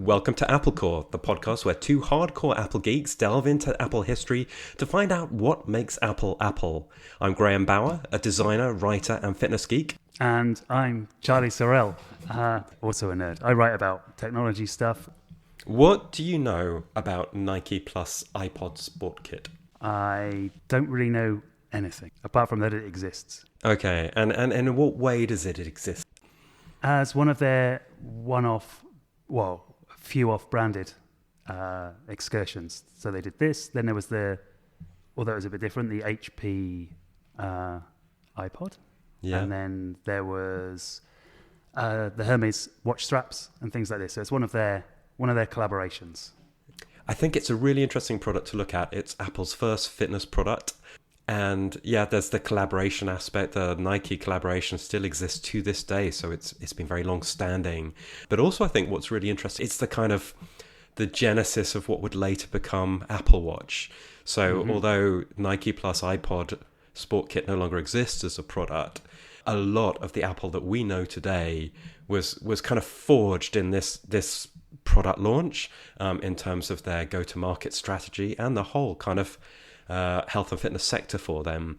Welcome to Apple Core, the podcast where two hardcore Apple geeks delve into Apple history to find out what makes Apple Apple. I'm Graham Bauer, a designer, writer, and fitness geek. And I'm Charlie Sorrell, also a nerd. I write about technology stuff. What do you know about Nike+iPod Sport Kit? I don't really know anything, apart from that it exists. Okay, and in what way does it exist? As one of their few off-branded excursions. So they did this, then there was although it was a bit different, the HP iPod. Yeah. And then there was the Hermes watch straps and things like this. So it's one of their collaborations. I think it's a really interesting product to look at. It's Apple's first fitness product. And yeah, there's the collaboration aspect. The Nike collaboration still exists to this day, so it's been very long standing. But also I think what's really interesting, it's the kind of the genesis of what would later become Apple Watch. So although Nike+iPod Sport Kit no longer exists as a product, a lot of the Apple that we know today was kind of forged in this product launch in terms of their go-to-market strategy and the whole kind of health and fitness sector for them.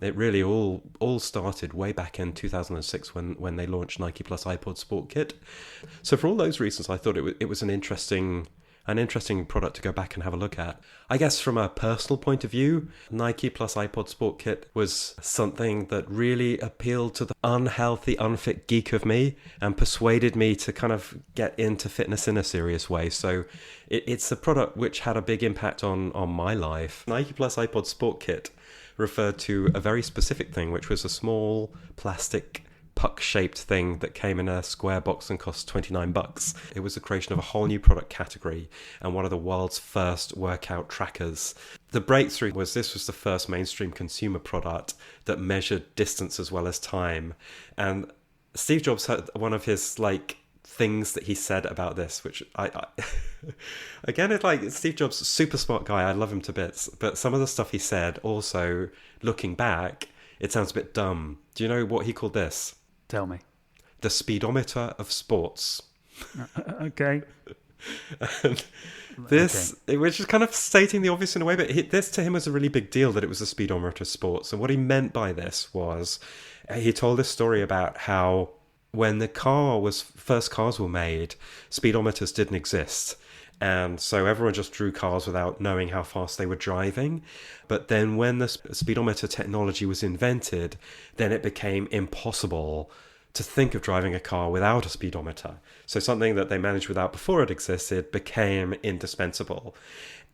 It really all started way back in 2006 when they launched Nike+iPod Sport Kit. So for all those reasons, I thought it was an interesting product to go back and have a look at. I guess from a personal point of view, Nike+iPod Sport Kit was something that really appealed to the unhealthy, unfit geek of me and persuaded me to kind of get into fitness in a serious way. So it's a product which had a big impact on my life. Nike+iPod Sport Kit referred to a very specific thing, which was a small plastic puck-shaped thing that came in a square box and cost $29. It was the creation of a whole new product category and one of the world's first workout trackers. The breakthrough was this was the first mainstream consumer product that measured distance as well as time. And Steve Jobs had one of his things that he said about this, which I again, it's like Steve Jobs, super smart guy. I love him to bits, but some of the stuff he said also, looking back, it sounds a bit dumb. Do you know what he called this? Tell me. The speedometer of sports. Okay. And this, which is kind of stating the obvious in a way, but this to him was a really big deal that it was the speedometer of sports. And what he meant by this was, he told this story about how when first cars were made, speedometers didn't exist. And so everyone just drew cars without knowing how fast they were driving. But then when the speedometer technology was invented, then it became impossible to think of driving a car without a speedometer. So something that they managed without before it existed became indispensable.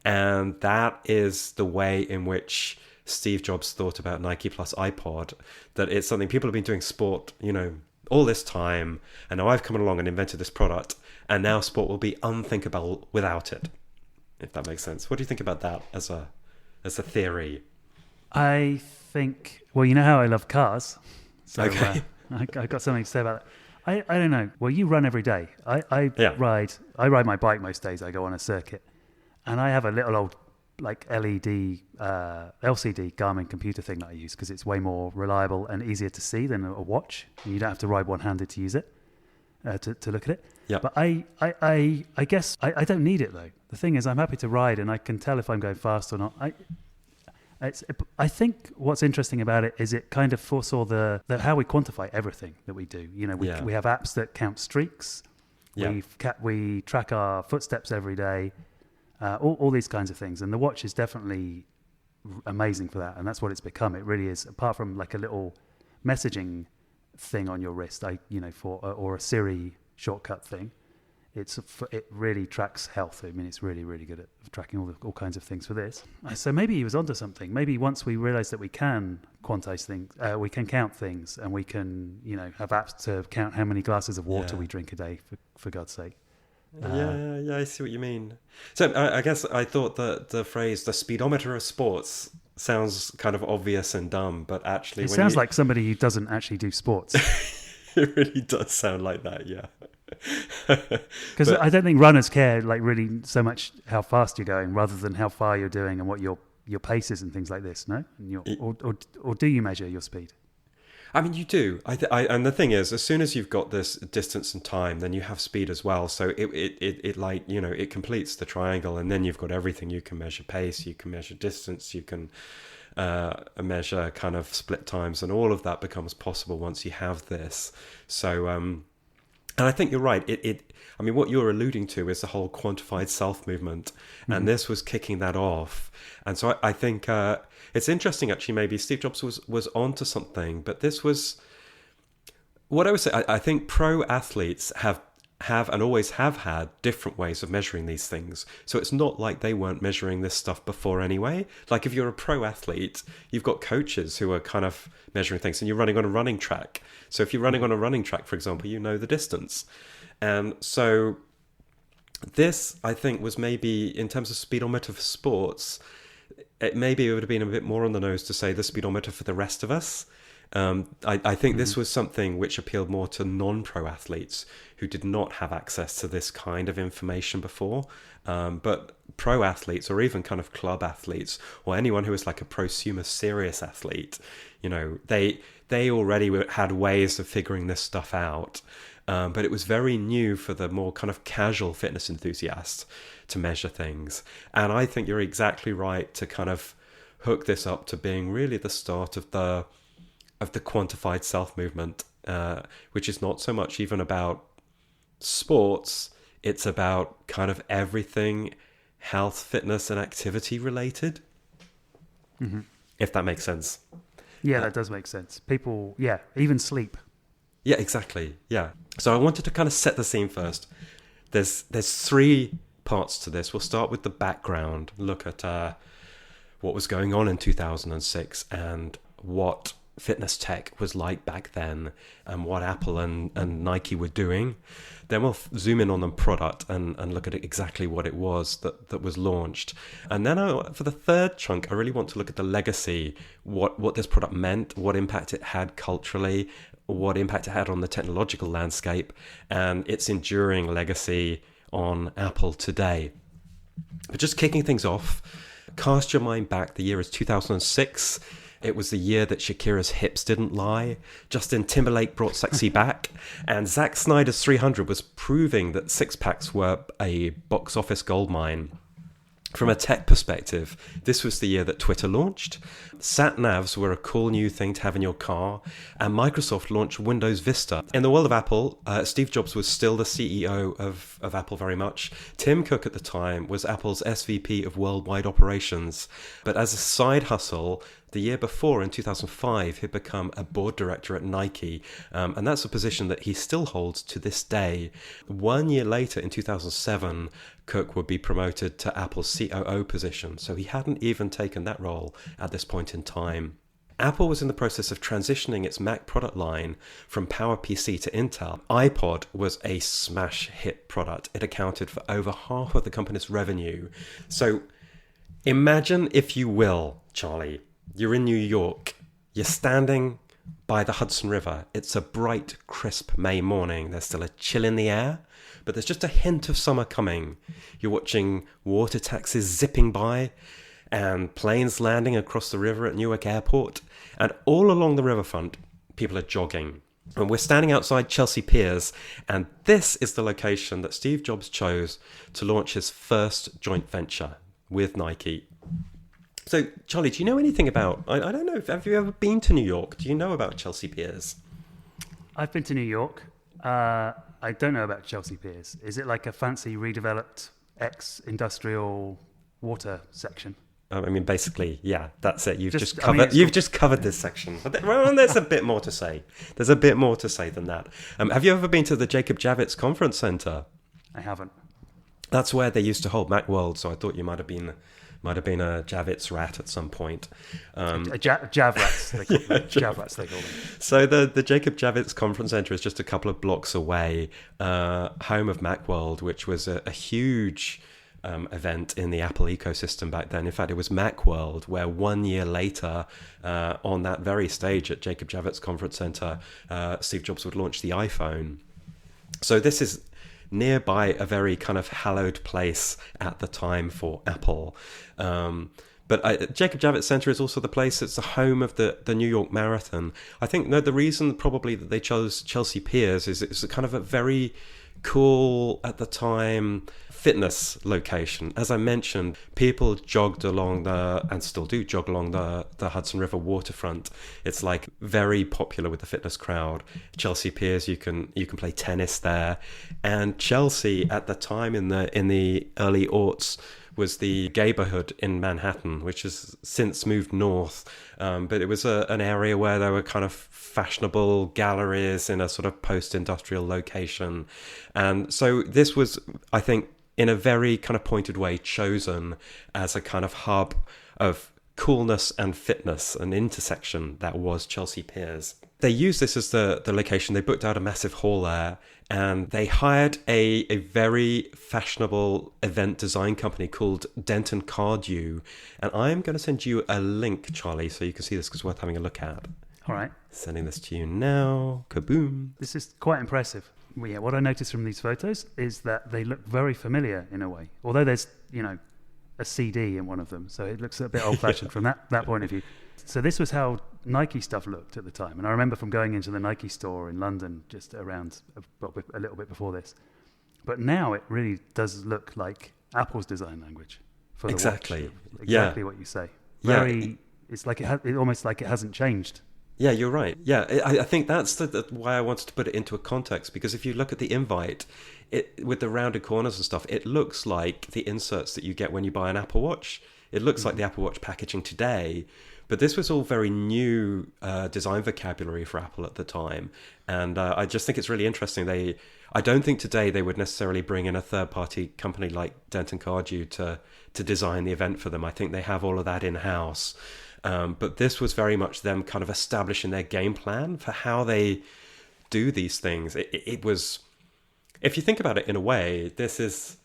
And that is the way in which Steve Jobs thought about Nike+iPod, that it's something people have been doing sport, all this time, and now I've come along and invented this product, and now sport will be unthinkable without it, if that makes sense. What do you think about that as a theory? I think, you know how I love cars, so okay. I got something to say about that. I don't know. Well, you run every day. I ride my bike most days. I go on a circuit, and I have a little old LED LCD Garmin computer thing that I use because it's way more reliable and easier to see than a watch. And you don't have to ride one-handed to use it, to look at it. Yeah. But I guess I don't need it though. The thing is, I'm happy to ride and I can tell if I'm going fast or not. I think what's interesting about it is it kind of foresaw the how we quantify everything that we do. We have apps that count streaks. Yeah. We track our footsteps every day. All these kinds of things, and the watch is definitely amazing for that, and that's what it's become. It really is. Apart from like a little messaging thing on your wrist, or a Siri shortcut thing, it really tracks health. I mean, it's really, really good at tracking all kinds of things for this. So maybe he was onto something. Maybe once we realize that we can quantize things, we can count things, and we can have apps to count how many glasses of water we drink a day. For God's sake. Yeah, I see what you mean. So I guess I thought that the phrase "the speedometer of sports" sounds kind of obvious and dumb, but actually, it sounds like somebody who doesn't actually do sports. It really does sound like that, yeah. Because I don't think runners care really so much how fast you're going, rather than how far you're doing and what your pace is and things like this. No, or do you measure your speed? I mean, you do. And the thing is, as soon as you've got this distance and time, then you have speed as well. So it like, it completes the triangle, and then you've got everything. You can measure pace, you can measure distance, you can measure kind of split times, and all of that becomes possible once you have this. So, and I think you're right. I mean, what you're alluding to is the whole quantified self movement, and this was kicking that off. And so I think it's interesting, actually. Maybe Steve Jobs was onto something, but this was what I would say. I think pro athletes have and always have had different ways of measuring these things. So it's not like they weren't measuring this stuff before anyway. Like if you're a pro athlete, you've got coaches who are kind of measuring things, and you're running on a running track. So if you're running on a running track, for example, you know the distance. And so this, I think, was maybe, in terms of speedometer for sports, it would have been a bit more on the nose to say the speedometer for the rest of us. I think this was something which appealed more to non-pro athletes who did not have access to this kind of information before. But pro athletes, or even kind of club athletes, or anyone who was like a prosumer serious athlete, they already had ways of figuring this stuff out. But it was very new for the more kind of casual fitness enthusiasts to measure things. And I think you're exactly right to kind of hook this up to being really the start of the quantified self movement, which is not so much even about sports. It's about kind of everything health, fitness, and activity related. Mm-hmm. If that makes sense. Yeah, that does make sense. People, even sleep. Yeah, exactly. Yeah. So I wanted to kind of set the scene first. There's three parts to this. We'll start with the background, look at what was going on in 2006 and what fitness tech was like back then, and what Apple and Nike were doing. Then we'll zoom in on the product and look at exactly what it was that was launched. And then for the third chunk, I really want to look at the legacy, what this product meant, what impact it had culturally, what impact it had on the technological landscape, and its enduring legacy on Apple today. But just kicking things off, cast your mind back. The year is 2006. It was the year that Shakira's hips didn't lie. Justin Timberlake brought sexy back. And Zack Snyder's 300 was proving that six-packs were a box office goldmine. From a tech perspective, this was the year that Twitter launched. Sat-navs were a cool new thing to have in your car. And Microsoft launched Windows Vista. In the world of Apple, Steve Jobs was still the CEO of Apple very much. Tim Cook at the time was Apple's SVP of Worldwide Operations. But as a side hustle, the year before, in 2005, he'd become a board director at Nike, and that's a position that he still holds to this day. 1 year later, in 2007, Cook would be promoted to Apple's COO position, so he hadn't even taken that role at this point in time. Apple was in the process of transitioning its Mac product line from PowerPC to Intel. iPod was a smash hit product. It accounted for over half of the company's revenue. So imagine, if you will, Charlie, you're in New York, you're standing by the Hudson River. It's a bright, crisp May morning. There's still a chill in the air, but there's just a hint of summer coming. You're watching water taxis zipping by and planes landing across the river at Newark Airport. And all along the riverfront, people are jogging. And we're standing outside Chelsea Piers, and this is the location that Steve Jobs chose to launch his first joint venture with Nike. So, Charlie, do you know anything about... I don't know, have you ever been to New York? Do you know about Chelsea Piers? I've been to New York. I don't know about Chelsea Piers. Is it like a fancy redeveloped ex-industrial water section? I mean, basically, yeah, that's it. You've just covered this section. But there's a bit more to say. There's a bit more to say than that. Have you ever been to the Jacob Javits Conference Center? I haven't. That's where they used to hold Macworld, so I thought you might have been a Javits rat at some point. Javrats, Javrats, they call them. So the Jacob Javits Conference Center is just a couple of blocks away, home of Macworld, which was a huge event in the Apple ecosystem back then. In fact, it was Macworld where 1 year later, on that very stage at Jacob Javits Conference Center, Steve Jobs would launch the iPhone. So this is nearby a very kind of hallowed place at the time for Apple. But Jacob Javits Center is also the place that's the home of the New York Marathon. I think the reason probably that they chose Chelsea Piers is it's a kind of a very cool, at the time, fitness location. As I mentioned, people jogged along and still do jog along the Hudson River waterfront. It's like very popular with the fitness crowd. Chelsea Piers, you can play tennis there. And Chelsea at the time in the early aughts was the neighborhood in Manhattan, which has since moved north. But it was an area where there were kind of fashionable galleries in a sort of post-industrial location. And so this was, I think, in a very kind of pointed way, chosen as a kind of hub of coolness and fitness, an intersection that was Chelsea Piers. They used this as the location. They booked out a massive hall there, and they hired a very fashionable event design company called Denton Cardew. And I'm going to send you a link, Charlie, so you can see this because it's worth having a look at. All right. Sending this to you now. Kaboom. This is quite impressive. Well, yeah, what I noticed from these photos is that they look very familiar in a way. Although there's, a CD in one of them, so it looks a bit old-fashioned from that point of view. So this was how Nike stuff looked at the time. And I remember from going into the Nike store in London just around a little bit before this. But now it really does look like Apple's design language for the watch. Exactly what you say. It's like almost like it hasn't changed. Yeah, you're right. Yeah, I think that's why I wanted to put it into a context, because if you look at the invite, with the rounded corners and stuff, it looks like the inserts that you get when you buy an Apple Watch. It looks like the Apple Watch packaging today, but this was all very new design vocabulary for Apple at the time. And I just think it's really interesting. I don't think today they would necessarily bring in a third-party company like Denton Cardew to design the event for them. I think they have all of that in-house. But this was very much them kind of establishing their game plan for how they do these things. It was, if you think about it in a way, this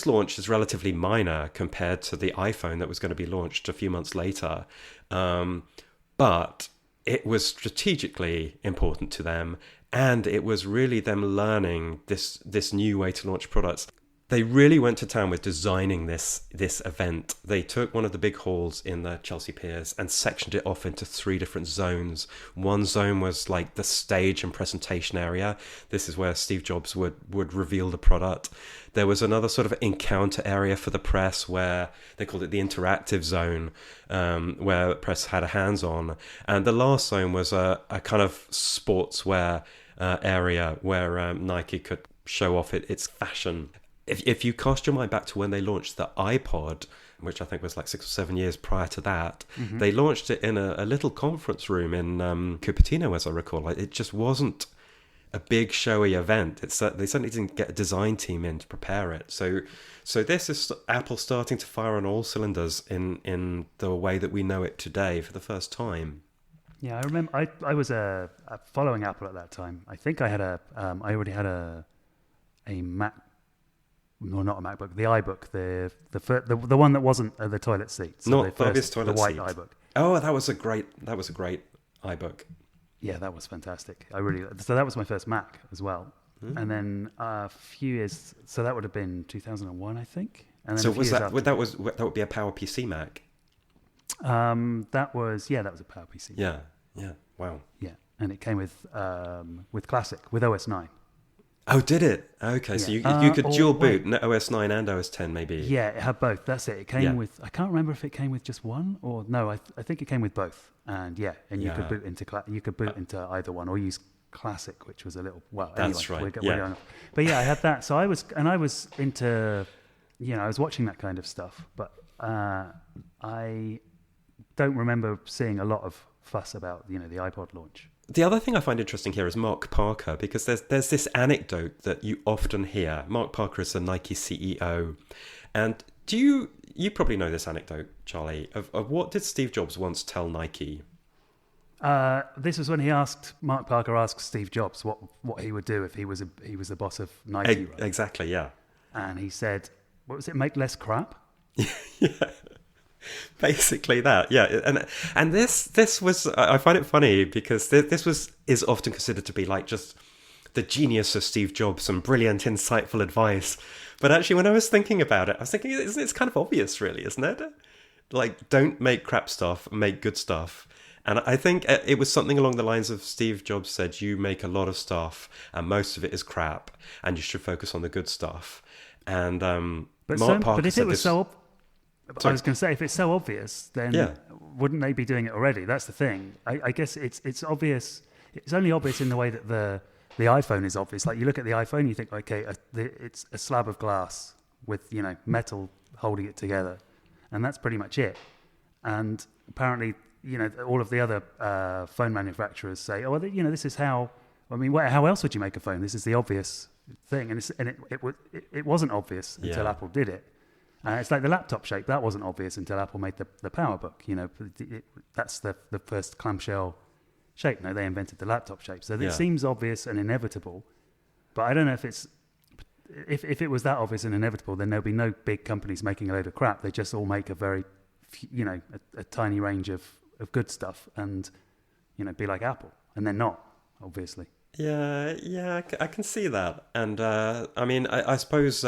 launch is relatively minor compared to the iPhone that was going to be launched a few months later. But it was strategically important to them, and it was really them learning this new way to launch products. They really went to town with designing this event. They took one of the big halls in the Chelsea Piers and sectioned it off into 3 different zones. One zone was like the stage and presentation area. This is where Steve Jobs would reveal the product. There was another sort of encounter area for the press where they called it the interactive zone, where the press had a hands-on. And the last zone was a kind of sportswear area where Nike could show off its fashion. If you cast your mind back to when they launched the iPod, which I think was like 6 or 7 years prior to that, they launched it in a little conference room in Cupertino, as I recall. It just wasn't a big showy event. They certainly didn't get a design team in to prepare it. So this is Apple starting to fire on all cylinders in the way that we know it today for the first time. Yeah, I remember I was following Apple at that time. I think I already had a Mac. No, not a MacBook. The iBook, the one that wasn't the toilet seat. So not the obvious toilet seat. The white iBook. Oh, that was a great iBook. Yeah, that was fantastic. So that was my first Mac as well. And then a few years. So that would have been 2001, I think. And then so that would be a Power PC Mac? That was a Power PC. Yeah. Wow. Yeah, and it came with Classic, with OS 9. Oh, did it? Okay, yeah. So you could dual boot OS 9 and OS 10 maybe. Yeah, it had both. That's it. It came with, I can't remember if it came with just one or no. I think it came with both. And you could boot into either one or use Classic, which was a little That's anyway, right. But yeah, I had that. So I was into, I was watching that kind of stuff. But I don't remember seeing a lot of fuss about the iPod launch. The other thing I find interesting here is Mark Parker, because there's this anecdote that you often hear. Mark Parker is the Nike CEO. And you probably know this anecdote, Charlie, of what did Steve Jobs once tell Nike? This was when Mark Parker asked Steve Jobs what he would do if he was the boss of Nike. Right? Exactly, yeah. And he said, what was it, make less crap? Yeah. Basically that, yeah, and this was, I find it funny because this is often considered to be like just the genius of Steve Jobs and brilliant, insightful advice. But actually, when I was thinking about it, I was thinking it's kind of obvious, really, isn't it? like, don't make crap stuff, make good stuff. And I think it was something along the lines of Steve Jobs said, you make a lot of stuff and most of it is crap and you should focus on the good stuff. And Mark Parker if said it was this, so, Sorry. I was going to say, if it's so obvious, then wouldn't they be doing it already? That's the thing. I guess it's obvious. It's only obvious in the way that the iPhone is obvious. Like you look at the iPhone, you think, okay, it's a slab of glass with metal holding it together, and that's pretty much it. And apparently, all of the other phone manufacturers say, oh, well, this is how. I mean, how else would you make a phone? This is the obvious thing, and it wasn't obvious until Apple did it. It's like the laptop shape. That wasn't obvious until Apple made the PowerBook. That's the first clamshell shape. No, they invented the laptop shape. So it seems obvious and inevitable. But I don't know if if it was that obvious and inevitable, then there'll be no big companies making a load of crap. They just all make a very, a tiny range of good stuff and, be like Apple. And they're not, obviously. Yeah, I can see that. And I mean, I suppose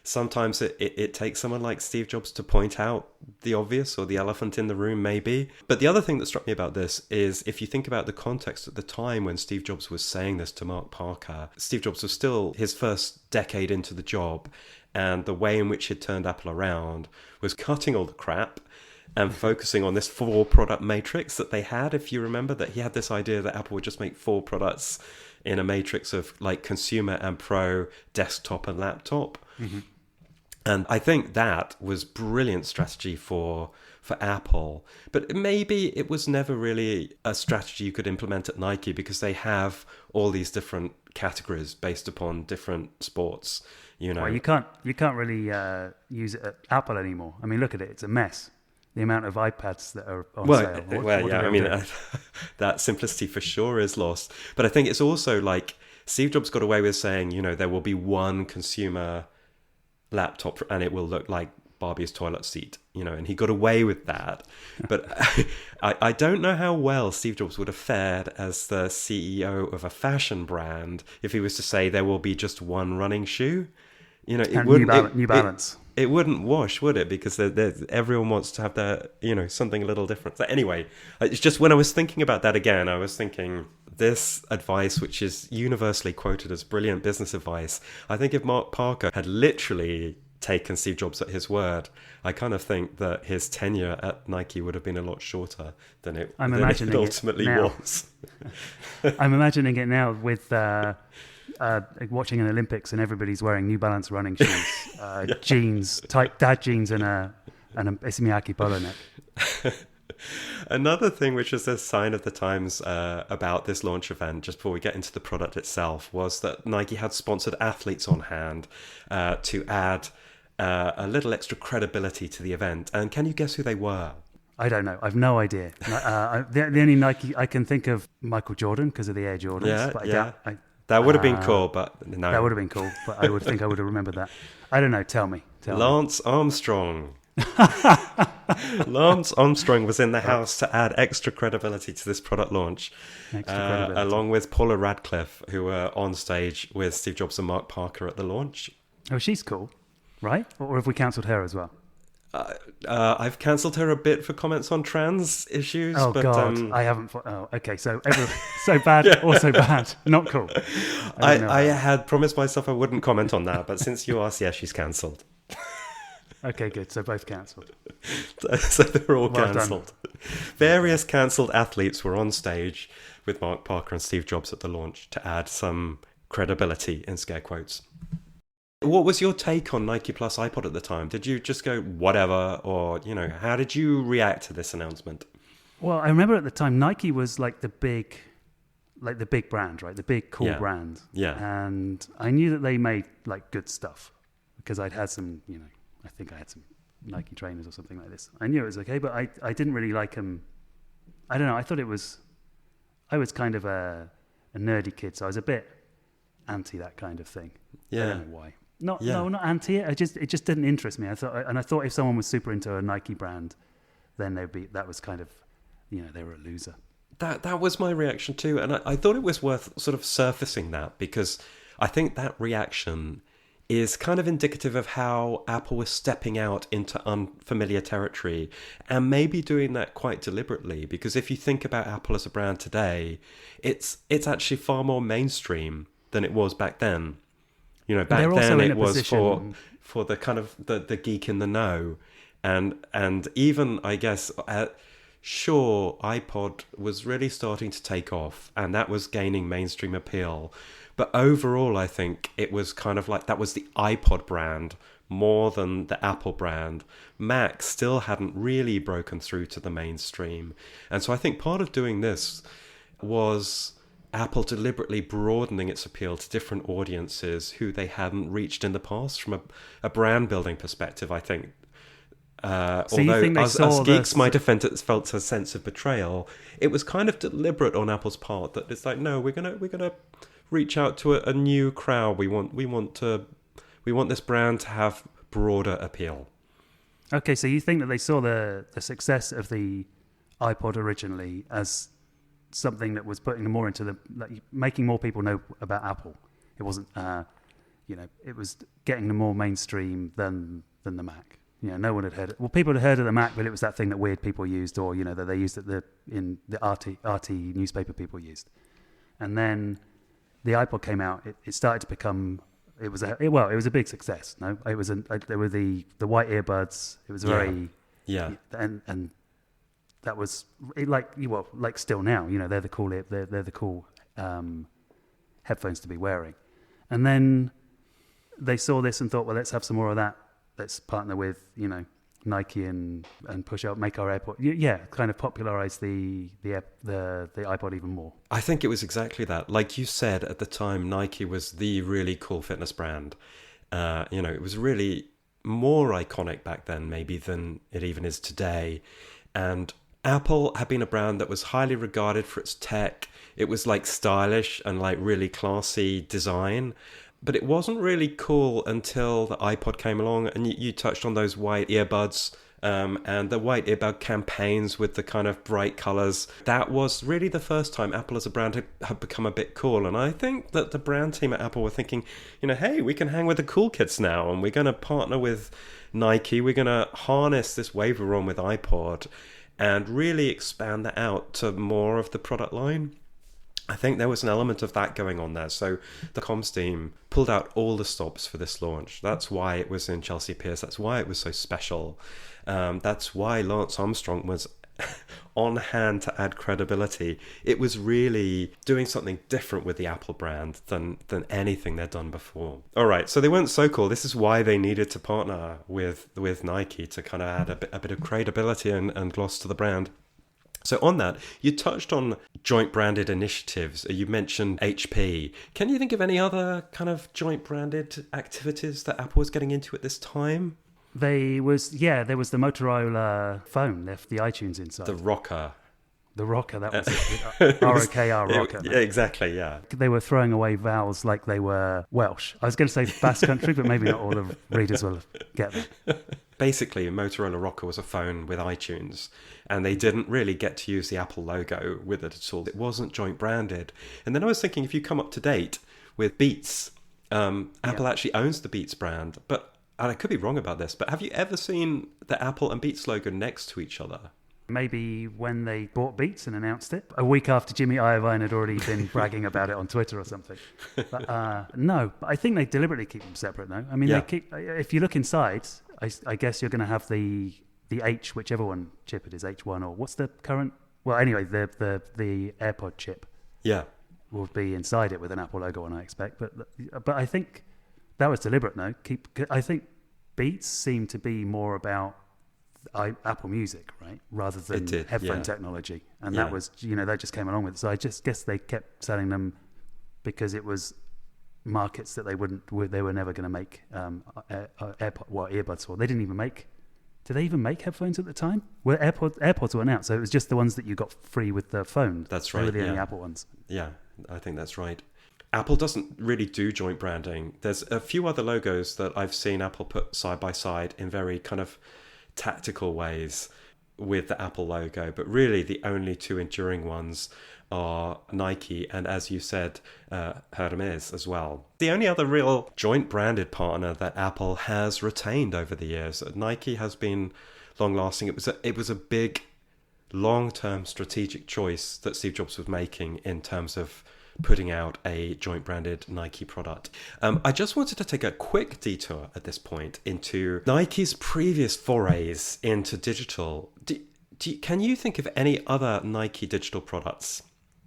sometimes it takes someone like Steve Jobs to point out the obvious or the elephant in the room, maybe. But the other thing that struck me about this is if you think about the context at the time when Steve Jobs was saying this to Mark Parker, Steve Jobs was still his first decade into the job. And the way in which he'd turned Apple around was cutting all the crap and focusing on this 4-product matrix that they had. If you remember that he had this idea that Apple would just make 4 products in a matrix of like consumer and pro, desktop and laptop. Mm-hmm. And I think that was brilliant strategy for Apple. But maybe it was never really a strategy you could implement at Nike because they have all these different categories based upon different sports. Well, you can't really use it at Apple anymore. I mean, look at it; it's a mess. The amount of iPads that are on sale. I mean, that simplicity for sure is lost. But I think it's also like Steve Jobs got away with saying, there will be one consumer laptop and it will look like Barbie's toilet seat, and he got away with that. But I don't know how well Steve Jobs would have fared as the CEO of a fashion brand if he was to say there will be just one running shoe. It wouldn't New Balance. It wouldn't wash, would it? Because everyone wants to have their, something a little different. So anyway, it's just when I was thinking about that again, I was thinking this advice, which is universally quoted as brilliant business advice. I think if Mark Parker had literally taken Steve Jobs at his word, I kind of think that his tenure at Nike would have been a lot shorter than it ultimately was. I'm imagining it now with watching an Olympics and everybody's wearing New Balance running shoes, jeans, tight dad jeans, and a Ismiaki polo neck. Another thing which is a sign of the times about this launch event, just before we get into the product itself, was that Nike had sponsored athletes on hand to add a little extra credibility to the event. And can you guess who they were? I don't know. I've no idea. The only Nike I can think of, Michael Jordan, because of the Air Jordans. That would have been cool, but no. That would have been cool, but I would think I would have remembered that. I don't know. Tell me. Lance Armstrong. Lance Armstrong was in the house to add extra credibility to this product launch, along with Paula Radcliffe, who were on stage with Steve Jobs and Mark Parker at the launch. Oh, she's cool, right? Or have we cancelled her as well? I've cancelled her a bit for comments on trans issues. Oh, but, God, I haven't. Oh, okay. So so bad, also bad. Not cool. I had promised myself I wouldn't comment on that, but since you asked, she's cancelled. Okay, good. So both cancelled. So they're all cancelled. Various cancelled athletes were on stage with Mark Parker and Steve Jobs at the launch to add some credibility, in scare quotes. What was your take on Nike+iPod at the time? Did you just go, whatever, or, how did you react to this announcement? Well, I remember at the time, Nike was like the big brand, right? The big, cool brand. Yeah. And I knew that they made, like, good stuff because I'd had some, I think I had some Nike trainers or something like this. I knew it was okay, but I didn't really like them. I don't know. I was kind of a nerdy kid, so I was a bit anti that kind of thing. Yeah. I don't know why. No, not anti it. It just didn't interest me. I thought if someone was super into a Nike brand, then that was kind of, they were a loser. That was my reaction too, and I thought it was worth sort of surfacing that because I think that reaction is kind of indicative of how Apple was stepping out into unfamiliar territory, and maybe doing that quite deliberately, because if you think about Apple as a brand today, it's actually far more mainstream than it was back then. You know, back then it was for the kind of the geek in the know, and even, I guess, sure, iPod was really starting to take off, and that was gaining mainstream appeal. But overall, I think it was kind of like that was the iPod brand more than the Apple brand. Mac still hadn't really broken through to the mainstream. And so I think part of doing this was Apple deliberately broadening its appeal to different audiences who they hadn't reached in the past from a brand building perspective, I think. Although us geeks might have felt a sense of betrayal, it was kind of deliberate on Apple's part that it's like, no, we're gonna reach out to a new crowd. We want this brand to have broader appeal. Okay, so you think that they saw the success of the iPod originally as something that was putting them more into making more people know about Apple. It wasn't, it was getting them more mainstream than the Mac. You know, no one had heard it. Well, people had heard of the Mac, but it was that thing that weird people used, or that they used in the RT newspaper people used. And then the iPod came out. It started to become. It was a big success. No, it was. There were the white earbuds. It was very. Yeah. And that was like still now. They're the cool. They're the cool headphones to be wearing. And then they saw this and thought, well, let's have some more of that. Let's partner with Nike and push out, make our AirPod. Kind of popularize the iPod even more. I think it was exactly that. Like you said, at the time, Nike was the really cool fitness brand. It was really more iconic back then, maybe, than it even is today. And Apple had been a brand that was highly regarded for its tech. It was like stylish and like really classy design. But it wasn't really cool until the iPod came along, and you touched on those white earbuds and the white earbud campaigns with the kind of bright colours. That was really the first time Apple as a brand had become a bit cool. And I think that the brand team at Apple were thinking, hey, we can hang with the cool kids now, and we're going to partner with Nike. We're going to harness this wave we're on with iPod and really expand that out to more of the product line. I think there was an element of that going on there. So the comms team pulled out all the stops for this launch. That's why it was in Chelsea Piers. That's why it was so special. That's why Lance Armstrong was on hand to add credibility. It was really doing something different with the Apple brand than anything they'd done before. All right, so they weren't so cool. This is why they needed to partner with Nike to kind of add a bit of credibility and gloss to the brand. So on that, you touched on joint branded initiatives. You mentioned HP. Can you think of any other kind of joint branded activities that Apple was getting into at this time? There was the Motorola phone, left the iTunes inside. The Rocker. The Rocker, that was it. R-O-K-R, Rocker. Yeah, exactly, yeah. They were throwing away vowels like they were Welsh. I was going to say Basque Country, but maybe not all the readers will get that. Basically, Motorola Rocker was a phone with iTunes, and they didn't really get to use the Apple logo with it at all. It wasn't joint branded. And then I was thinking, if you come up to date with Beats, Apple actually owns the Beats brand. But, and I could be wrong about this, but have you ever seen the Apple and Beats logo next to each other? Maybe when they bought Beats and announced it, a week after Jimmy Iovine had already been bragging about it on Twitter or something. But, no, but I think they deliberately keep them separate now. I mean, they keep. If you look inside, I guess you're going to have the H, whichever one chip it is, H1 or what's the current? Well, anyway, the AirPod chip. Yeah, will be inside it with an Apple logo on, I expect. But I think that was deliberate. No, I think Beats seemed to be more about Apple Music, right, rather than headphone technology, and that was that just came along with it. So I just guess they kept selling them because it was markets that they were never going to make earbuds for. They didn't even make. Did they even make headphones at the time? Well, AirPods weren't out, so it was just the ones that you got free with the phone. That's right. They were the only Apple ones. Yeah, I think that's right. Apple doesn't really do joint branding. There's a few other logos that I've seen Apple put side by side in very kind of tactical ways with the Apple logo, but really the only two enduring ones are Nike and, as you said, Hermes as well. The only other real joint branded partner that Apple has retained over the years, Nike has been long lasting. It was a big long-term strategic choice that Steve Jobs was making in terms of putting out a joint branded Nike product. I just wanted to take a quick detour at this point into Nike's previous forays into digital. Can you think of any other Nike digital products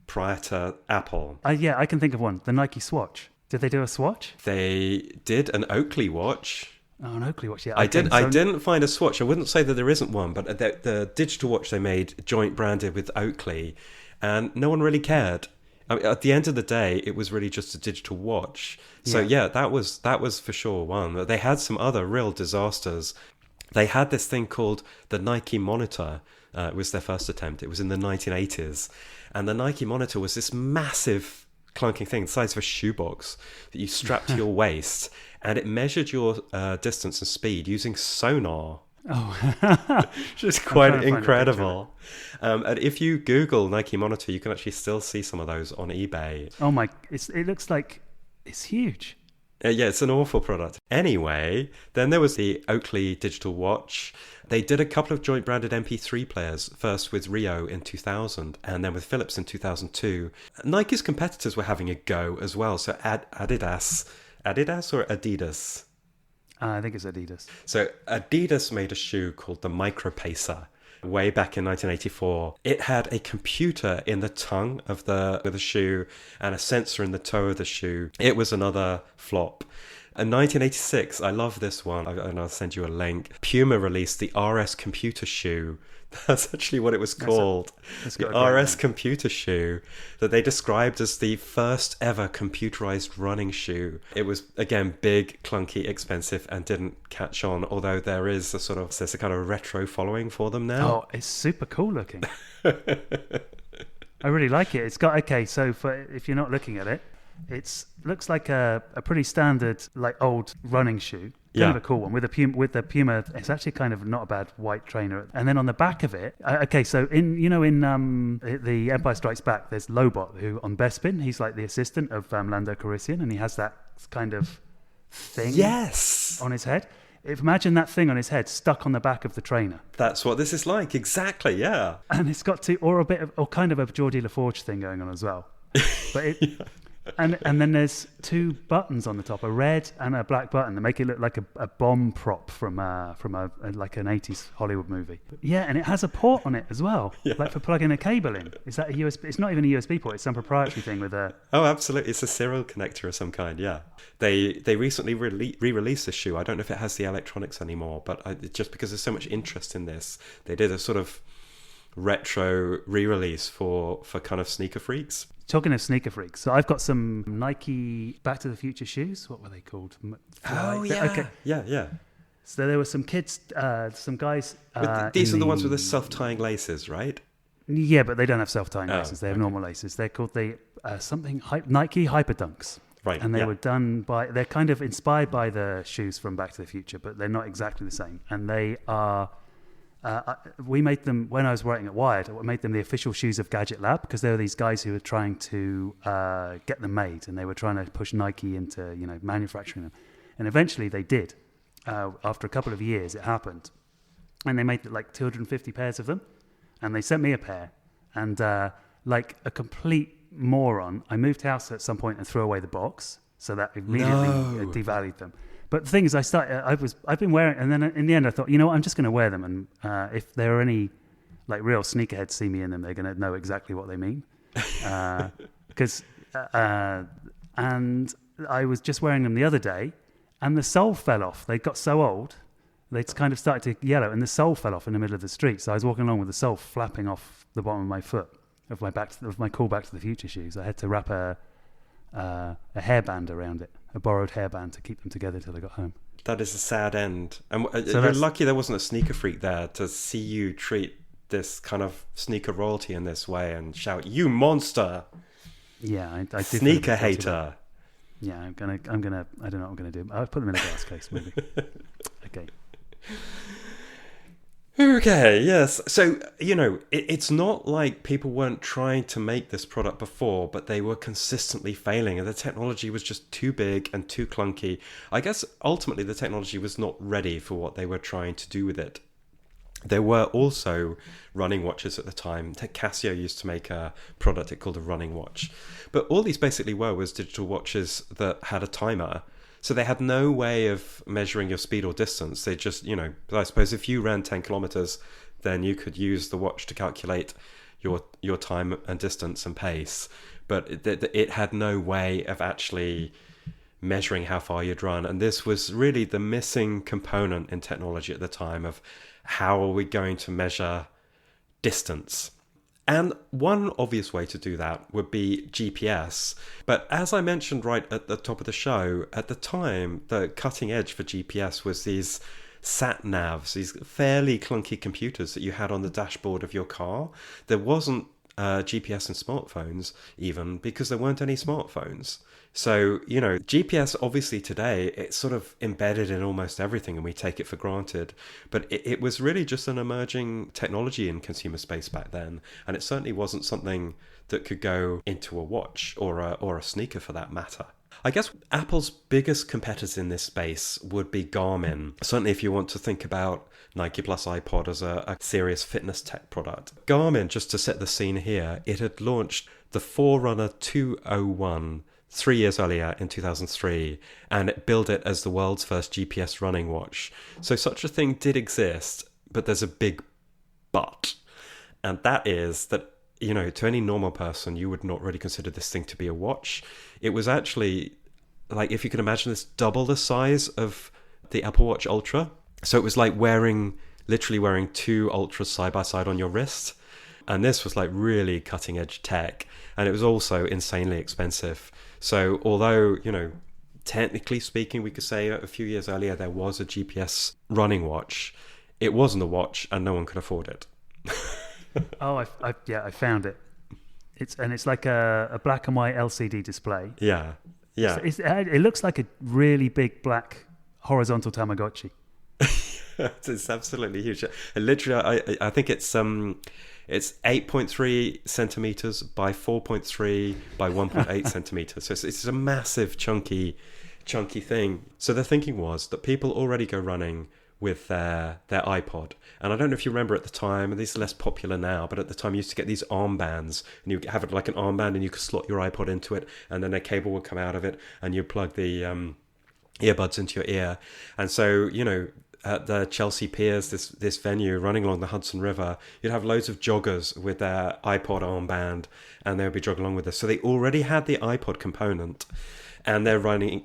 prior to Apple? Yeah, I can think of one. The Nike Swatch. Did they do a Swatch? They did an Oakley watch. Oh, an Oakley watch, yeah. I didn't find a Swatch. I wouldn't say that there isn't one, but the digital watch they made joint branded with Oakley, and no one really cared. I mean, at the end of the day, it was really just a digital watch. So yeah, that was for sure one. They had some other real disasters. They had this thing called the Nike Monitor. It was their first attempt. It was in the 1980s, and the Nike Monitor was this massive clunking thing the size of a shoebox that you strapped to your waist, and it measured your distance and speed using sonar. Oh, which is quite incredible. And if you Google Nike Monitor, you can actually still see some of those on eBay. Oh my! It looks like it's huge. Yeah, it's an awful product. Anyway, then there was the Oakley digital watch. They did a couple of joint branded MP3 players, first with Rio in 2000 and then with Philips in 2002. Nike's competitors were having a go as well. So Adidas or Adidas? I think it's Adidas. So Adidas made a shoe called the Micro Pacer way back in 1984. It had a computer in the tongue of the shoe and a sensor in the toe of the shoe. It was another flop. In 1986, I love this one, and I'll send you a link. Puma released the RS computer shoe. That's actually what it was called. The RS computer shoe that they described as the first ever computerized running shoe. It was, again, big, clunky, expensive, and didn't catch on, although there's a kind of retro following for them now. Oh, it's super cool looking. I really like it. It's got, so if you're not looking at it, it looks like a pretty standard, like, old running shoe. Kind of a cool one with the Puma. It's actually kind of not a bad white trainer. And then on the back of it, so in the Empire Strikes Back, there's Lobot, who on Bespin, he's like the assistant of Lando Calrissian, and he has that kind of thing on his head. Imagine that thing on his head stuck on the back of the trainer. That's what this is like, exactly, yeah. And it's got kind of a Geordie LaForge thing going on as well. But it. And then there's two buttons on the top, a red and a black button, that make it look like a bomb prop from like an 80s Hollywood movie. Yeah, and it has a port on it as well, like for plugging a cable in. Is that a USB? It's not even a USB port. It's some proprietary thing with a. Oh, absolutely! It's a serial connector of some kind. Yeah, they recently re-released the shoe. I don't know if it has the electronics anymore, but just because there's so much interest in this, they did a sort of retro re-release for kind of sneaker freaks. Talking of sneaker freaks, so I've got some Nike Back to the Future shoes. What were they called? Oh, yeah. Okay. Yeah. So there were some kids, some guys. These are the ones with the self-tying laces, right? Yeah, but they don't have self-tying laces. They have normal laces. They're called the Nike Hyperdunks. Right. And they were they're kind of inspired by the shoes from Back to the Future, but they're not exactly the same. And they are. We made them when I was writing at Wired. I made them the official shoes of Gadget Lab, because there were these guys who were trying to get them made, and they were trying to push Nike into manufacturing them. And eventually they did. After a couple of years, it happened, and they made like 250 pairs of them, and they sent me a pair. And like a complete moron, I moved house at some point and threw away the box, so that immediately devalued them. But the thing is, I've been wearing, and then in the end I thought, you know what, I'm just going to wear them, and if there are any like real sneakerheads see me in them, they're going to know exactly what they mean. Because and I was just wearing them the other day, and the sole fell off. They got so old, they kind of started to yellow, and the sole fell off in the middle of the street. So I was walking along with the sole flapping off the bottom of my foot of my cool Back to the Future shoes. I had to wrap a hairband around it, a borrowed hairband, to keep them together till I got home. That is a sad end. And you're lucky there wasn't a sneaker freak there to see you treat this kind of sneaker royalty in this way and shout, "You monster!" Yeah, I did. Sneaker hater. Yeah, I'm gonna. I don't know what I'm gonna do. I'll put them in a glass case, maybe. Okay. Okay, yes. So, it's not like people weren't trying to make this product before, but they were consistently failing, and the technology was just too big and too clunky. I guess ultimately the technology was not ready for what they were trying to do with it. There were also running watches at the time. Casio used to make a product called a running watch. But all these basically was digital watches that had a timer. So they had no way of measuring your speed or distance. They just, I suppose if you ran 10 kilometers, then you could use the watch to calculate your time and distance and pace. But it had no way of actually measuring how far you'd run. And this was really the missing component in technology at the time of how are we going to measure distance. And one obvious way to do that would be GPS. But as I mentioned right at the top of the show, at the time, the cutting edge for GPS was these sat navs, these fairly clunky computers that you had on the dashboard of your car. There wasn't GPS in smartphones even because there weren't any smartphones. So, GPS obviously today, it's sort of embedded in almost everything and we take it for granted. But it was really just an emerging technology in consumer space back then. And it certainly wasn't something that could go into a watch or a sneaker for that matter. I guess Apple's biggest competitors in this space would be Garmin. Certainly if you want to think about Nike+iPod as a serious fitness tech product. Garmin, just to set the scene here, it had launched the Forerunner 201 3 years earlier in 2003, and it billed it as the world's first GPS running watch. So such a thing did exist, but there's a big but. And that is that, to any normal person, you would not really consider this thing to be a watch. It was actually, like, if you can imagine this, double the size of the Apple Watch Ultra. So it was like literally wearing two Ultras side by side on your wrist. And this was like really cutting edge tech. And it was also insanely expensive. So although, technically speaking, we could say a few years earlier there was a GPS running watch, it wasn't a watch and no one could afford it. Oh, I found it. It's like a black and white LCD display. Yeah. So it looks like a really big black horizontal Tamagotchi. It's absolutely huge. Literally, I think it's 8.3 centimeters by 4.3 by 1.8 centimeters. So it's a massive, chunky thing. So the thinking was that people already go running with their iPod. And I don't know if you remember at the time, and these are less popular now, but at the time you used to get these armbands, and you have it like an armband and you could slot your iPod into it, and then a cable would come out of it, and you plug the earbuds into your ear. And so, at the Chelsea Piers, this venue running along the Hudson River, you'd have loads of joggers with their iPod armband, and they would be jogging along with this. So they already had the iPod component, and they're running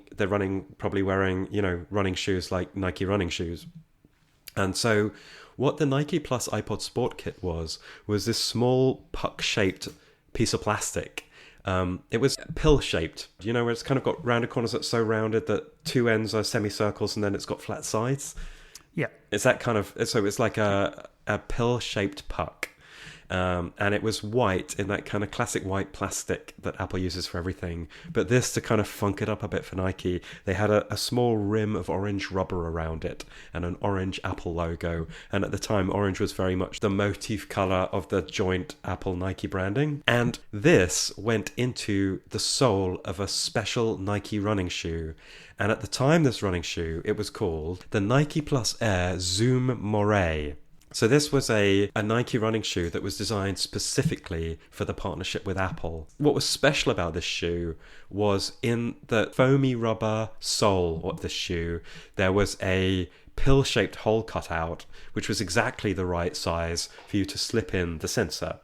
probably wearing, running shoes like Nike running shoes. And so what the Nike+iPod Sport Kit was this small puck-shaped piece of plastic. It was pill-shaped, where it's kind of got rounded corners that's so rounded that two ends are semicircles and then it's got flat sides. Yeah. It's that kind of, so it's like a pill-shaped puck. And it was white in that kind of classic white plastic that Apple uses for everything. But this, to kind of funk it up a bit for Nike, they had a small rim of orange rubber around it and an orange Apple logo. And at the time, orange was very much the motif color of the joint Apple-Nike branding. And this went into the sole of a special Nike running shoe. And at the time, this running shoe, it was called the Nike+ Air Zoom Moray. So this was a Nike running shoe that was designed specifically for the partnership with Apple. What was special about this shoe was in the foamy rubber sole of the shoe, there was a pill-shaped hole cut out, which was exactly the right size for you to slip in the sensor.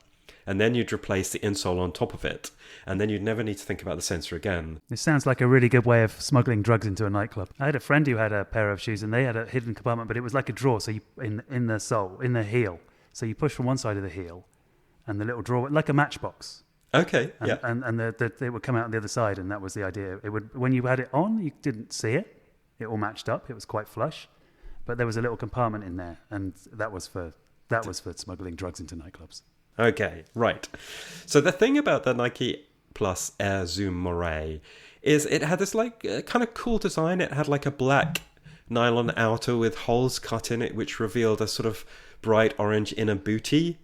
And then you'd replace the insole on top of it. And then you'd never need to think about the sensor again. This sounds like a really good way of smuggling drugs into a nightclub. I had a friend who had a pair of shoes and they had a hidden compartment, but it was like a drawer. So you in the sole, in the heel. So you push from one side of the heel and the little drawer, like a matchbox. Okay, and, yeah. And it would come out on the other side, and that was the idea. It would, when you had it on, you didn't see it. It all matched up. It was quite flush. But there was a little compartment in there, and that was for smuggling drugs into nightclubs. Okay, right. So the thing about the Nike+ Air Zoom Moray is it had this like kind of cool design. It had like a black nylon outer with holes cut in it, which revealed a sort of bright orange inner bootie.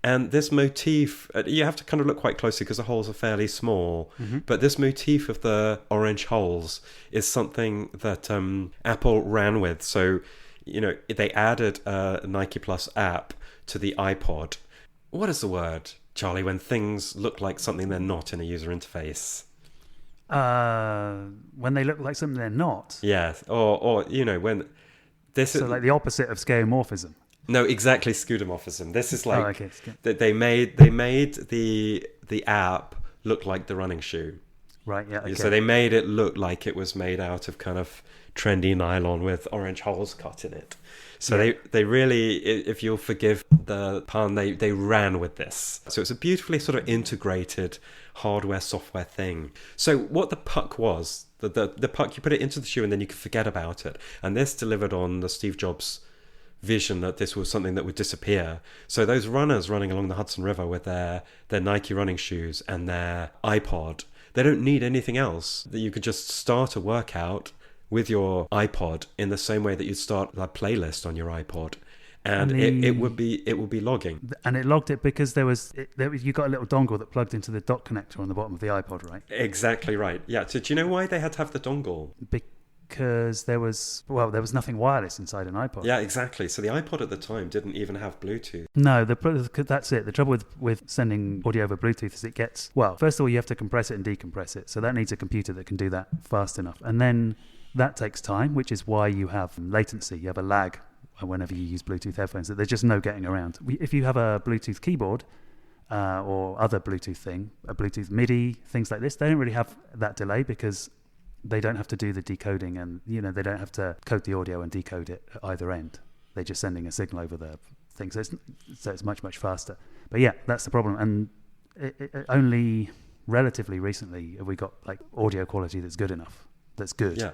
And this motif, you have to kind of look quite closely because the holes are fairly small. But this motif of the orange holes is something that Apple ran with. So, they added a Nike+ app to the iPod. What is the word, Charlie, when things look like something they're not in a user interface? When they look like something they're not. Yeah, or when this so is like the opposite of skeuomorphism. No, exactly, skeuomorphism. This is like that they made the app look like the running shoe. Right. Yeah. Okay. So they made it look like it was made out of kind of trendy nylon with orange holes cut in it. So they really, if you'll forgive the pun, they ran with this. So it's a beautifully sort of integrated hardware software thing. So what the puck was, the puck, you put it into the shoe and then you could forget about it. And this delivered on the Steve Jobs vision that this was something that would disappear. So those runners running along the Hudson River with their Nike running shoes and their iPod, they don't need anything else. That you could just start a workout with your iPod in the same way that you'd start a playlist on your iPod, and it would be logging. And it logged it because you got a little dongle that plugged into the dock connector on the bottom of the iPod, right? Exactly right. Yeah. So do you know why they had to have the dongle? Because there was nothing wireless inside an iPod. Yeah, exactly. So the iPod at the time didn't even have Bluetooth. No, that's it. The trouble with sending audio over Bluetooth is it gets, first of all, you have to compress it and decompress it. So that needs a computer that can do that fast enough. And then that takes time, which is why you have latency. You have a lag whenever you use Bluetooth headphones. That there's just no getting around. If you have a Bluetooth keyboard or other Bluetooth thing, a Bluetooth MIDI, things like this, they don't really have that delay because they don't have to do the decoding, and they don't have to code the audio and decode it at either end. They're just sending a signal over the thing, so it's much, much faster. But yeah, that's the problem. And it only relatively recently have we got like audio quality that's good enough. That's good. Yeah.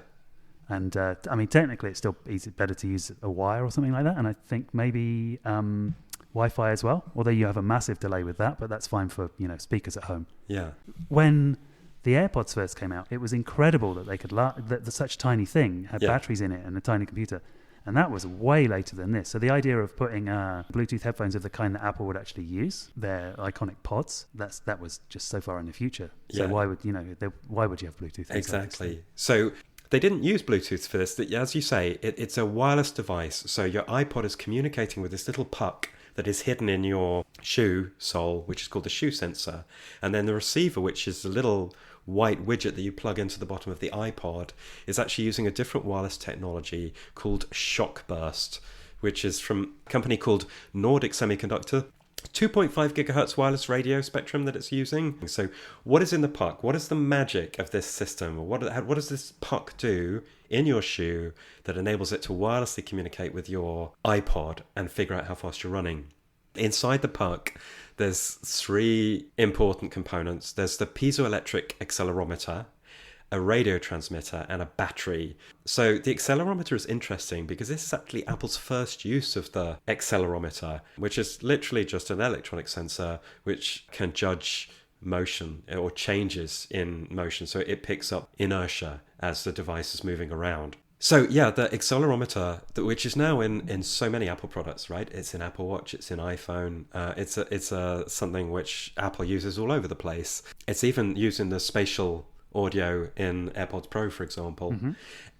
And I mean, technically, it's still better to use a wire or something like that. And I think maybe Wi-Fi as well. Although you have a massive delay with that, but that's fine for speakers at home. Yeah. When the AirPods first came out, it was incredible that they could that such a tiny thing had batteries in it and a tiny computer, and that was way later than this. So the idea of putting Bluetooth headphones of the kind that Apple would actually use, their iconic pods, that was just so far in the future. So why would you have Bluetooth? Exactly. So they didn't use Bluetooth for this. As you say, it's a wireless device. So your iPod is communicating with this little puck that is hidden in your shoe sole, which is called the shoe sensor, and then the receiver, which is the little white widget that you plug into the bottom of the iPod, is actually using a different wireless technology called shock burst, which is from a company called Nordic Semiconductor. 2.5 gigahertz wireless radio spectrum that it's using. So what is in the puck? What is the magic of this system? What does this puck do in your shoe that enables it to wirelessly communicate with your iPod and figure out how fast you're running? Inside the puck, there's three important components. There's the piezoelectric accelerometer, a radio transmitter, and a battery. So the accelerometer is interesting because this is actually Apple's first use of the accelerometer, which is literally just an electronic sensor which can judge motion or changes in motion. So it picks up inertia as the device is moving around. So yeah, the accelerometer, which is now in so many Apple products, right? It's in Apple Watch, it's in iPhone. It's something which Apple uses all over the place. It's even used in the spatial audio in AirPods Pro, for example,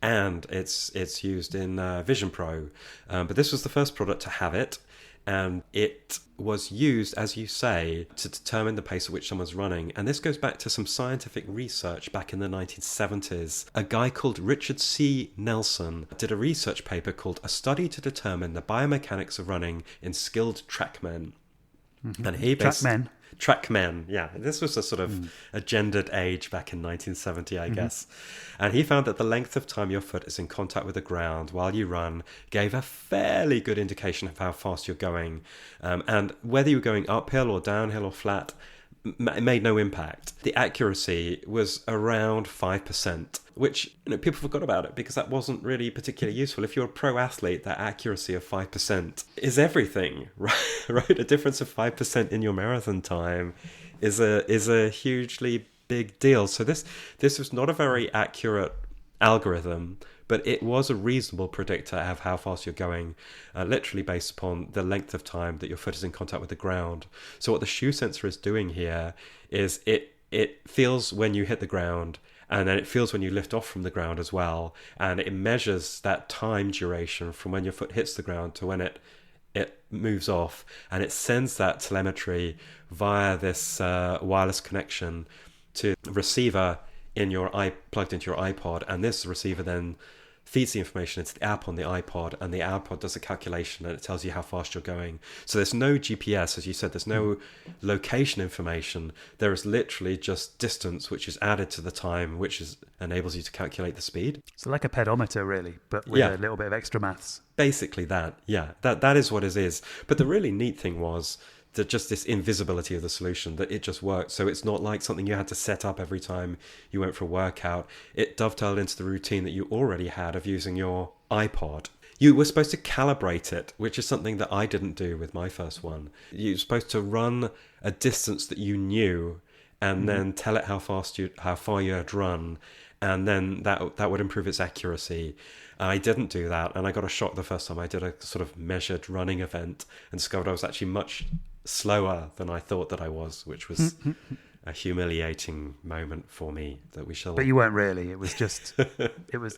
and it's used in Vision Pro. But this was the first product to have it, and it was used, as you say, to determine the pace at which someone's running. And this goes back to some scientific research back in the 1970s. A guy called Richard C. Nelson did a research paper called A Study to Determine the Biomechanics of Running in Skilled Trackmen. And he Trackmen, yeah. This was a sort of a gendered age back in 1970, I guess. And he found that the length of time your foot is in contact with the ground while you run gave a fairly good indication of how fast you're going. And whether you were going uphill or downhill or flat, it made no impact. The accuracy was around 5%, which people forgot about it because that wasn't really particularly useful. If you're a pro athlete, that accuracy of 5% is everything, right? A difference of 5% in your marathon time is a hugely big deal. So this was not a very accurate algorithm, but it was a reasonable predictor of how fast you're going, literally based upon the length of time that your foot is in contact with the ground. So what the shoe sensor is doing here is it feels when you hit the ground, and then it feels when you lift off from the ground as well, and it measures that time duration from when your foot hits the ground to when it moves off, and it sends that telemetry via this wireless connection to the receiver plugged into your iPod, and this receiver then feeds the information into the app on the iPod, and the iPod does a calculation and it tells you how fast you're going. So there's no GPS, as you said, there's no location information. There is literally just distance, which is added to the time, which enables you to calculate the speed. So like a pedometer, really, but with a little bit of extra maths. Basically that, yeah. That is what it is. But the really neat thing was that just this invisibility of the solution, that it just worked. So it's not like something you had to set up every time you went for a workout. It dovetailed into the routine that you already had of using your iPod. You were supposed to calibrate it, which is something that I didn't do with my first one. You were supposed to run a distance that you knew and then tell it how far you had run, and then that would improve its accuracy. I didn't do that, and I got a shock the first time I did a sort of measured running event and discovered I was actually much slower than I thought that I was, which was a humiliating moment for me that we shall... But you weren't really. It was just... it was...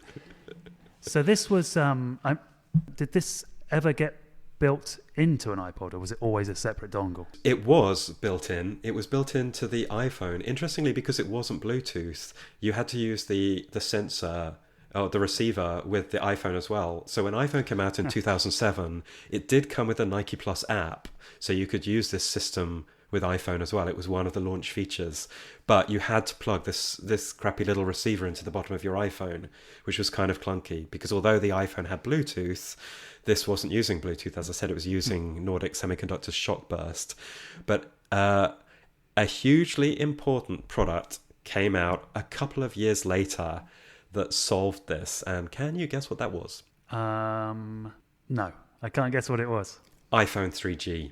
So this was... did this ever get built into an iPod, or was it always a separate dongle? It was built in. It was built into the iPhone. Interestingly, because it wasn't Bluetooth, you had to use the sensor... or the receiver with the iPhone as well. So when iPhone came out in 2007, it did come with a Nike+ app. So you could use this system with iPhone as well. It was one of the launch features. But you had to plug this crappy little receiver into the bottom of your iPhone, which was kind of clunky, because although the iPhone had Bluetooth, this wasn't using Bluetooth. As I said, it was using Nordic Semiconductor's shock burst. But a hugely important product came out a couple of years later that solved this. And can you guess what that was? No, I can't guess what it was. iPhone 3G.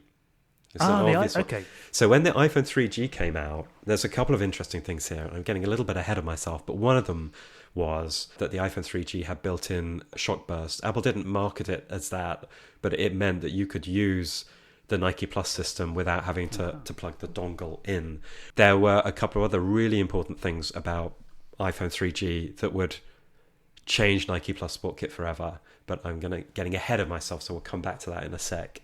Okay. So when the iPhone 3G came out, there's a couple of interesting things here. I'm getting a little bit ahead of myself, but one of them was that the iPhone 3G had built-in shock burst. Apple didn't market it as that, but it meant that you could use the Nike+ system without having to plug the dongle in. There were a couple of other really important things about iPhone 3G that would change Nike+ Sport Kit forever, but I'm getting ahead of myself, so we'll come back to that in a sec.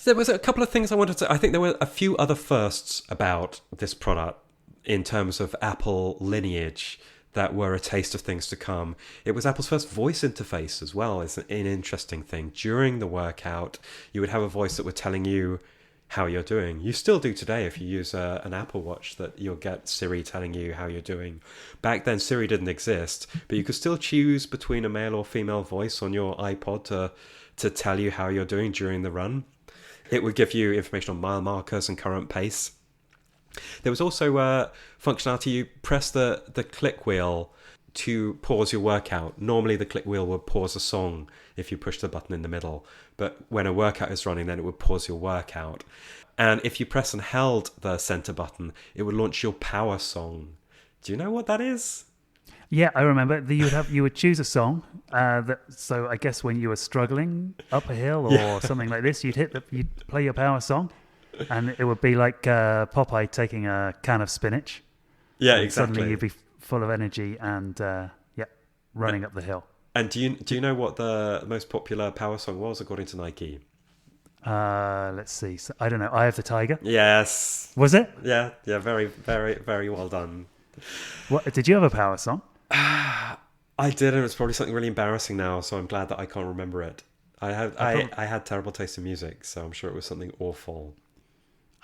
There was a couple of things I wanted to... I think there were a few other firsts about this product in terms of Apple lineage that were a taste of things to come. It was Apple's first voice interface as well. It's an interesting thing. During the workout, you would have a voice that were telling you how you're doing. You still do today if you use an Apple Watch, that you'll get Siri telling you how you're doing. Back then, Siri didn't exist, but you could still choose between a male or female voice on your iPod to tell you how you're doing during the run. It would give you information on mile markers and current pace. There was also functionality. You press the click wheel to pause your workout. Normally the click wheel would pause a song if you push the button in the middle, but when a workout is running, then it would pause your workout. And if you press and held the center button, it would launch your power song. Do you know what that is? Yeah, I remember. You would choose a song. So I guess when you were struggling up a hill or something like this, you'd play your power song, and it would be like Popeye taking a can of spinach. Yeah, and exactly. Suddenly you'd be full of energy and running up the hill. And do you know what the most popular power song was according to Nike? Let's see. So, I don't know. Eye of the Tiger. Yes. Was it? Yeah. Very, very, very well done. What did you have a power song? I didn't. It's probably something really embarrassing now, so I'm glad that I can't remember it. I had terrible taste in music, so I'm sure it was something awful.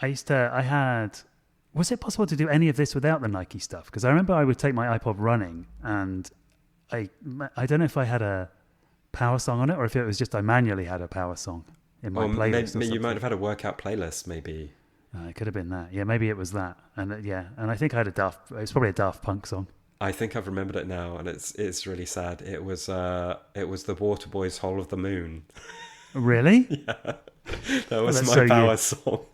Was it possible to do any of this without the Nike stuff? Because I remember I would take my iPod running, and I don't know if I had a power song on it, or if it was just I manually had a power song in my playlist. Maybe you might have had a workout playlist, maybe. It could have been that. Yeah, maybe it was that. And and I think I had it was probably a Daft Punk song. I think I've remembered it now, and it's really sad. It was the Waterboys' "Whole of the Moon." Really? Yeah, that was my power song.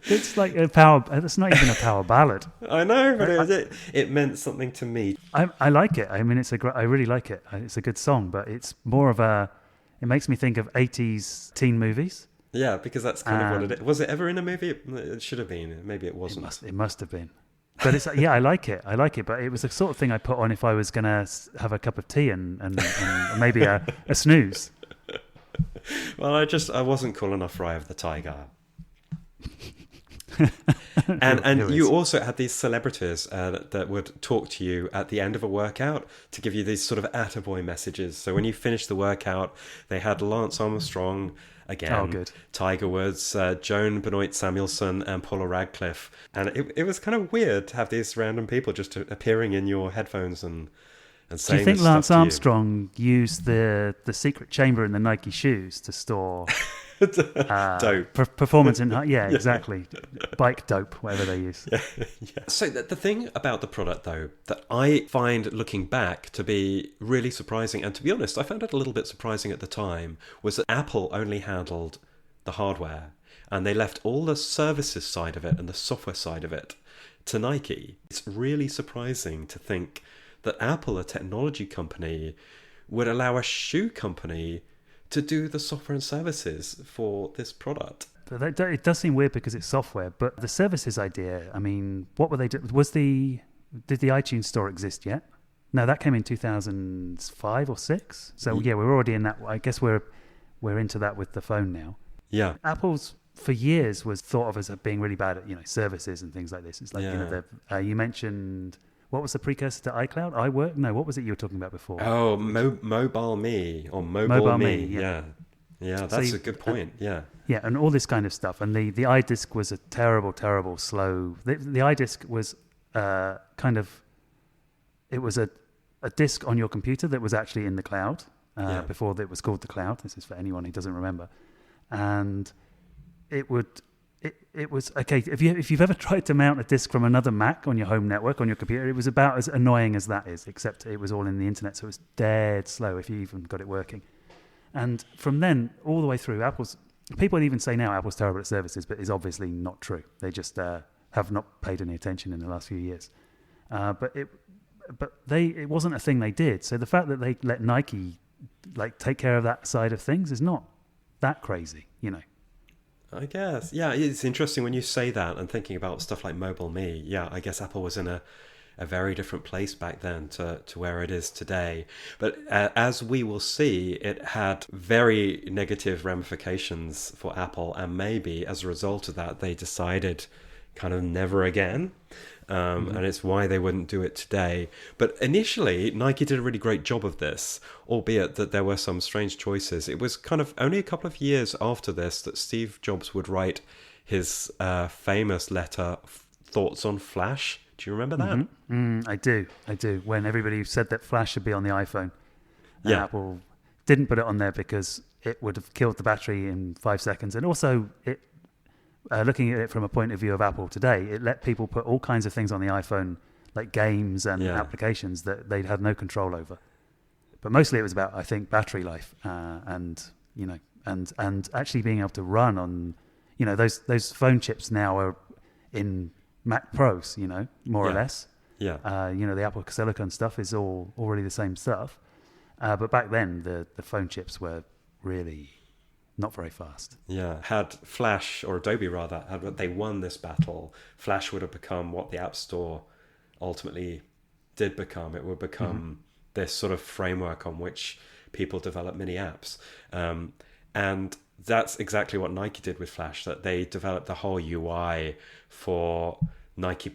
It's like a power. It's not even a power ballad. I know, but it meant something to me. I like it. I mean, I really like it. It's a good song, but it's more of a. It makes me think of 80s teen movies. Yeah, because that's kind of what it is. Was it ever in a movie? It should have been. Maybe it wasn't. It must have been. But it's yeah, I like it. But it was the sort of thing I put on if I was gonna have a cup of tea and maybe a snooze. Well, I wasn't cool enough for Eye of the Tiger. and you also had these celebrities that would talk to you at the end of a workout to give you these sort of attaboy messages. So when you finished the workout, they had Lance Armstrong again, Tiger Woods, Joan Benoit Samuelson, and Paula Radcliffe. And it was kind of weird to have these random people just appearing in your headphones and saying. Do you think Lance Armstrong used the secret chamber in the Nike shoes to store dope performance in? Yeah, exactly. Bike dope, whatever they use. Yeah. So the thing about the product, though, that I find looking back to be really surprising, and to be honest, I found it a little bit surprising at the time, was that Apple only handled the hardware, and they left all the services side of it and the software side of it to Nike. It's really surprising to think that Apple, a technology company, would allow a shoe company to do the software and services for this product. It does seem weird because it's software, but the services idea, I mean, what were they doing? Did the iTunes store exist yet? No, that came in 2005 or 6. So yeah, we're already in that. I guess we're into that with the phone now. Yeah. Apple's for years was thought of as being really bad at services and things like this. It's like you mentioned. What was the precursor to iCloud? iWork? No, what was it you were talking about before? Oh, Mobile Me or Mobile Me. Yeah, that's a good point. Yeah, and all this kind of stuff. And the iDisk was a terrible, terrible, slow. The iDisk was it was a disk on your computer that was actually in the cloud before it was called the cloud. This is for anyone who doesn't remember. And it was okay. If you've ever tried to mount a disk from another Mac on your home network on your computer, it was about as annoying as that is, except it was all in the internet, so it was dead slow if you even got it working. And from then all the way through, people even say now Apple's terrible at services, but it's obviously not true. They just have not paid any attention in the last few years. But it wasn't a thing they did. So the fact that they let Nike take care of that side of things is not that crazy, I guess. Yeah, it's interesting when you say that and thinking about stuff like Mobile Me. Yeah, I guess Apple was in a very different place back then to where it is today. But as we will see, it had very negative ramifications for Apple. And maybe as a result of that, they decided kind of never again. And it's why they wouldn't do it today. But initially, Nike did a really great job of this, albeit that there were some strange choices. It was kind of only a couple of years after this that Steve Jobs would write his famous letter, Thoughts on Flash. Do you remember that? I do. When everybody said that Flash should be on the iPhone. Yeah. Apple didn't put it on there because it would have killed the battery in 5 seconds. And also, looking at it from a point of view of Apple today, it let people put all kinds of things on the iPhone, like games and applications that they'd had no control over. But mostly it was about, I think, battery life and actually being able to run on, those phone chips now are in Mac Pros, more or less. Yeah. The Apple Silicon stuff is all already the same stuff. But back then, the phone chips were really not very fast. Yeah. Had Flash, or Adobe rather, had they won this battle, Flash would have become what the App Store ultimately did become. It would become this sort of framework on which people develop mini apps. And that's exactly what Nike did with Flash, that they developed the whole UI for Nike+,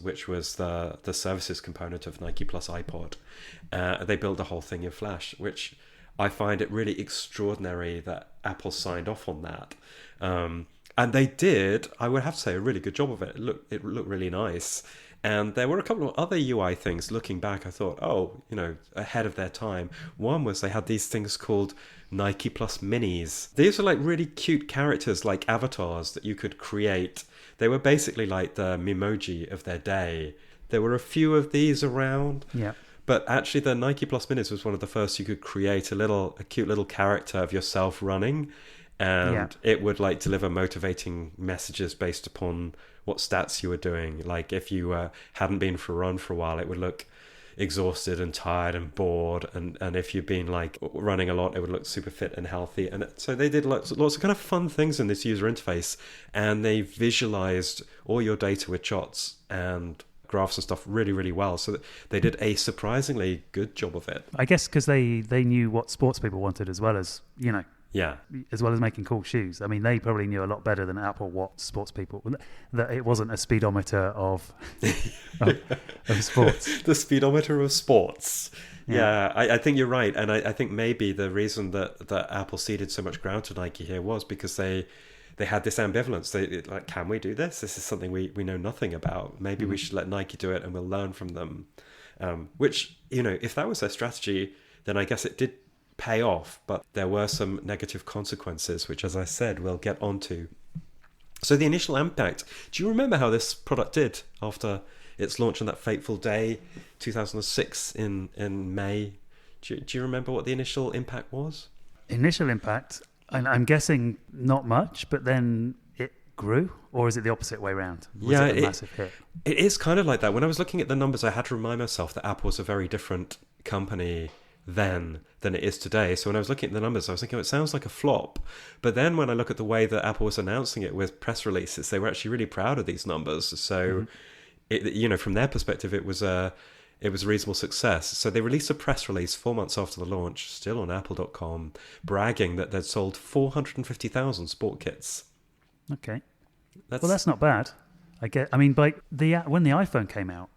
which was the services component of Nike+iPod. They built the whole thing in Flash, which I find it really extraordinary that Apple signed off on that. And they did, I would have to say, a really good job of it. It looked really nice. And there were a couple of other UI things. Looking back, I thought, ahead of their time. One was they had these things called Nike Plus Minis. These are like really cute characters, like avatars that you could create. They were basically like the Memoji of their day. There were a few of these around. Yeah. But actually the Nike Plus Minis was one of the first you could create a cute little character of yourself running. and it would like deliver motivating messages based upon what stats you were doing. Like if you hadn't been for a run for a while, it would look exhausted and tired and bored, and if you've been like running a lot, it would look super fit and healthy. And so they did lots of kind of fun things in this user interface, and they visualized all your data with charts and graphs and stuff really, really well. So they did a surprisingly good job of it. I guess because they knew what sports people wanted, as well as, Yeah. as well as making cool shoes. I mean, they probably knew a lot better than Apple what sports people, that it wasn't a speedometer of sports. The speedometer of sports. Yeah. I think you're right. And I think maybe the reason that Apple ceded so much ground to Nike here was because they had this ambivalence. They like, can we do this? This is something we know nothing about. Maybe we should let Nike do it and we'll learn from them. Which, if that was their strategy, then I guess it did pay off, but there were some negative consequences, which, as I said, we'll get onto. So the initial impact, do you remember how this product did after its launch on that fateful day, 2006 in May? Do you remember what the initial impact was? Initial impact, I'm guessing not much, but then it grew, or is it the opposite way around? Was it a massive hit? It is kind of like that. When I was looking at the numbers, I had to remind myself that Apple was a very different company then than it is today. So when I was looking at the numbers, I was thinking, it sounds like a flop. But then when I look at the way that Apple was announcing it with press releases, they were actually really proud of these numbers. So, from their perspective, it was a reasonable success. So they released a press release 4 months after the launch, still on apple.com, bragging that they'd sold 450,000 sport kits. Okay. Well, that's not bad. When the iPhone came out,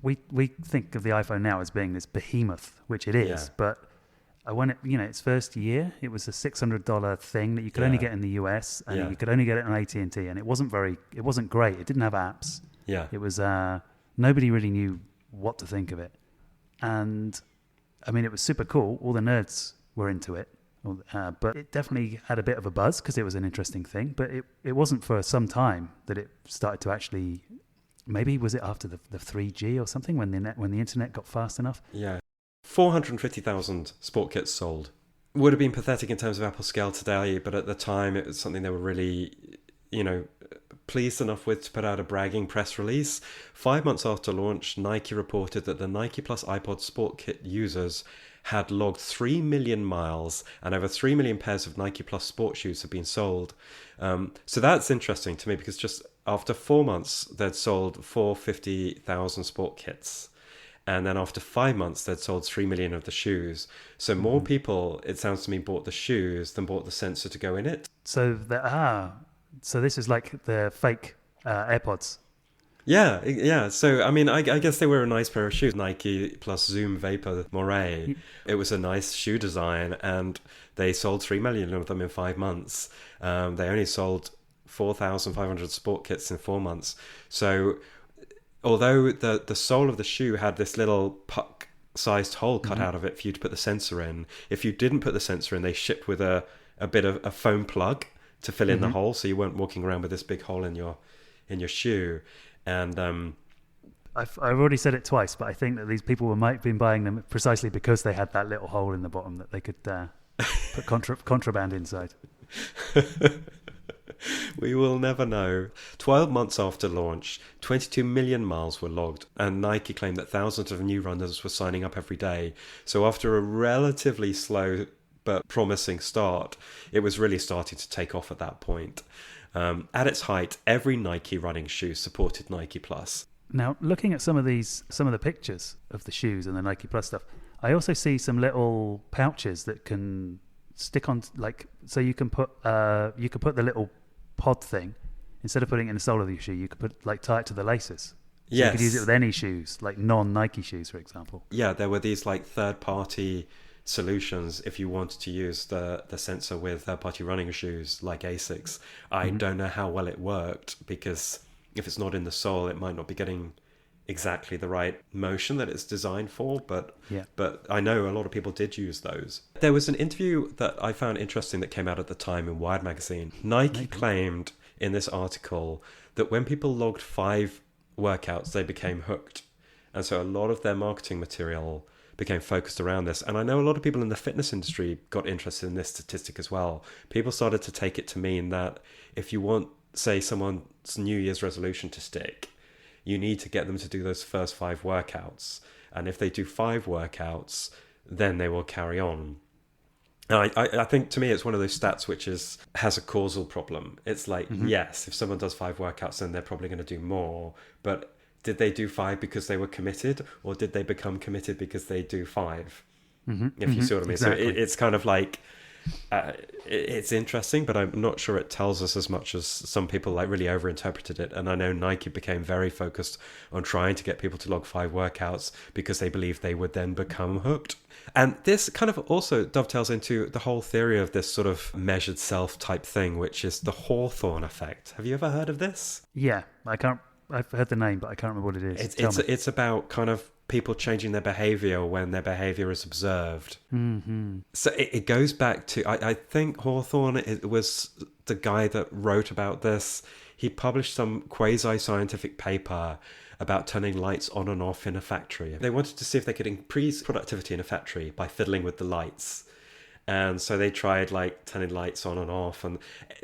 we think of the iPhone now as being this behemoth, which it is. Yeah. But when its first year, it was a $600 thing that you could only get in the US, and you could only get it on AT&T, and it wasn't great. It didn't have apps. Yeah. It was nobody really knew what to think of it, and it was super cool. All the nerds were into it. But it definitely had a bit of a buzz because it was an interesting thing. But it wasn't for some time that it started to actually. Maybe was it after the 3G or something when the internet got fast enough? Yeah, 450,000 sport kits sold. Would have been pathetic in terms of Apple scale today, but at the time it was something they were really, pleased enough with to put out a bragging press release. 5 months after launch, Nike reported that the Nike+iPod Sport Kit users had logged 3 million miles and over 3 million pairs of Nike Plus sport shoes have been sold. So that's interesting to me because just after 4 months, they'd sold 450,000 sport kits. And then after 5 months, they'd sold 3 million of the shoes. So more people, it sounds to me, bought the shoes than bought the sensor to go in it. So this is like the fake AirPods. Yeah. So, I guess they were a nice pair of shoes. Nike plus Zoom Vapor Moray. It was a nice shoe design, and they sold 3 million of them in 5 months. They only sold 4,500 sport kits in 4 months. So, although the sole of the shoe had this little puck-sized hole cut out of it for you to put the sensor in, if you didn't put the sensor in, they shipped with a bit of a foam plug to fill in the hole, so you weren't walking around with this big hole in your shoe. And I've already said it twice, but I think that these people might have been buying them precisely because they had that little hole in the bottom that they could put contraband inside. We will never know. 12 months after launch, 22 million miles were logged, and Nike claimed that thousands of new runners were signing up every day. So after a relatively slow but promising start, it was really starting to take off at that point. At its height, every Nike running shoe supported Nike+. Now, looking at some of the pictures of the shoes and the Nike+ stuff, I also see some little pouches that can stick on, so you can put the little pod thing, instead of putting it in the sole of your shoe, you could tie it to the laces. So you could use it with any shoes, like non-Nike shoes, for example. Yeah, there were these third-party solutions if you wanted to use the sensor with third-party running shoes like Asics. I don't know how well it worked, because if it's not in the sole, it might not be getting exactly the right motion that it's designed for, but I know a lot of people did use those. There was an interview that I found interesting that came out at the time in Wired magazine. Nike claimed in this article that when people logged 5 workouts, they became hooked, and so a lot of their marketing material became focused around this. And I know a lot of people in the fitness industry got interested in this statistic as well. People started to take it to mean that if you want, say, someone's New Year's resolution to stick, you need to get them to do those first 5 workouts. And if they do 5 workouts, then they will carry on. And I think, to me, it's one of those stats which has a causal problem. It's like, yes, if someone does 5 workouts, then they're probably going to do more. But did they do 5 because they were committed, or did they become committed because they do 5? If you see what I mean. Exactly. So it's kind of like, it's interesting, but I'm not sure it tells us as much as some people like really overinterpreted it. And I know Nike became very focused on trying to get people to log 5 workouts because they believed they would then become hooked. And this kind of also dovetails into the whole theory of this sort of measured self type thing, which is the Hawthorne effect. Have you ever heard of this? Yeah, I've heard the name, but I can't remember what it is. It's about kind of people changing their behavior when their behavior is observed. So it goes back to, I think Hawthorne was the guy that wrote about this. He published some quasi-scientific paper about turning lights on and off in a factory. They wanted to see if they could increase productivity in a factory by fiddling with the lights. And so they tried like turning lights on and off, and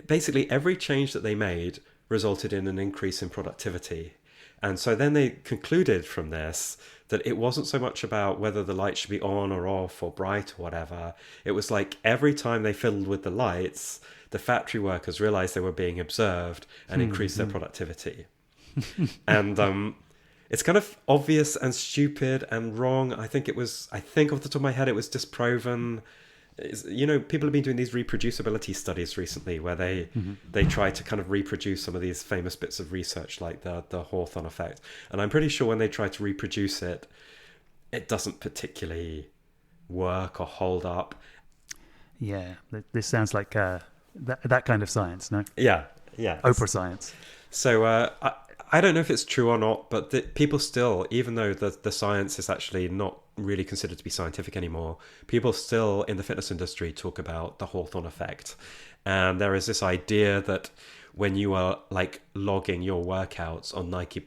basically every change that they made resulted in an increase in productivity. And so then they concluded from this that it wasn't so much about whether the light should be on or off or bright or whatever. It was like every time they fiddled with the lights, the factory workers realized they were being observed and increased their productivity. And it's kind of obvious and stupid and wrong. I think off the top of my head, it was disproven. People have been doing these reproducibility studies recently where they try to kind of reproduce some of these famous bits of research like the Hawthorne effect. And I'm pretty sure when they try to reproduce it, it doesn't particularly work or hold up. Yeah, this sounds like that kind of science, no? Yeah. Oprah science. So I don't know if it's true or not, but people still, even though the science is actually not really considered to be scientific anymore, people still in the fitness industry talk about the Hawthorne effect. And there is this idea that when you are like logging your workouts on Nike+,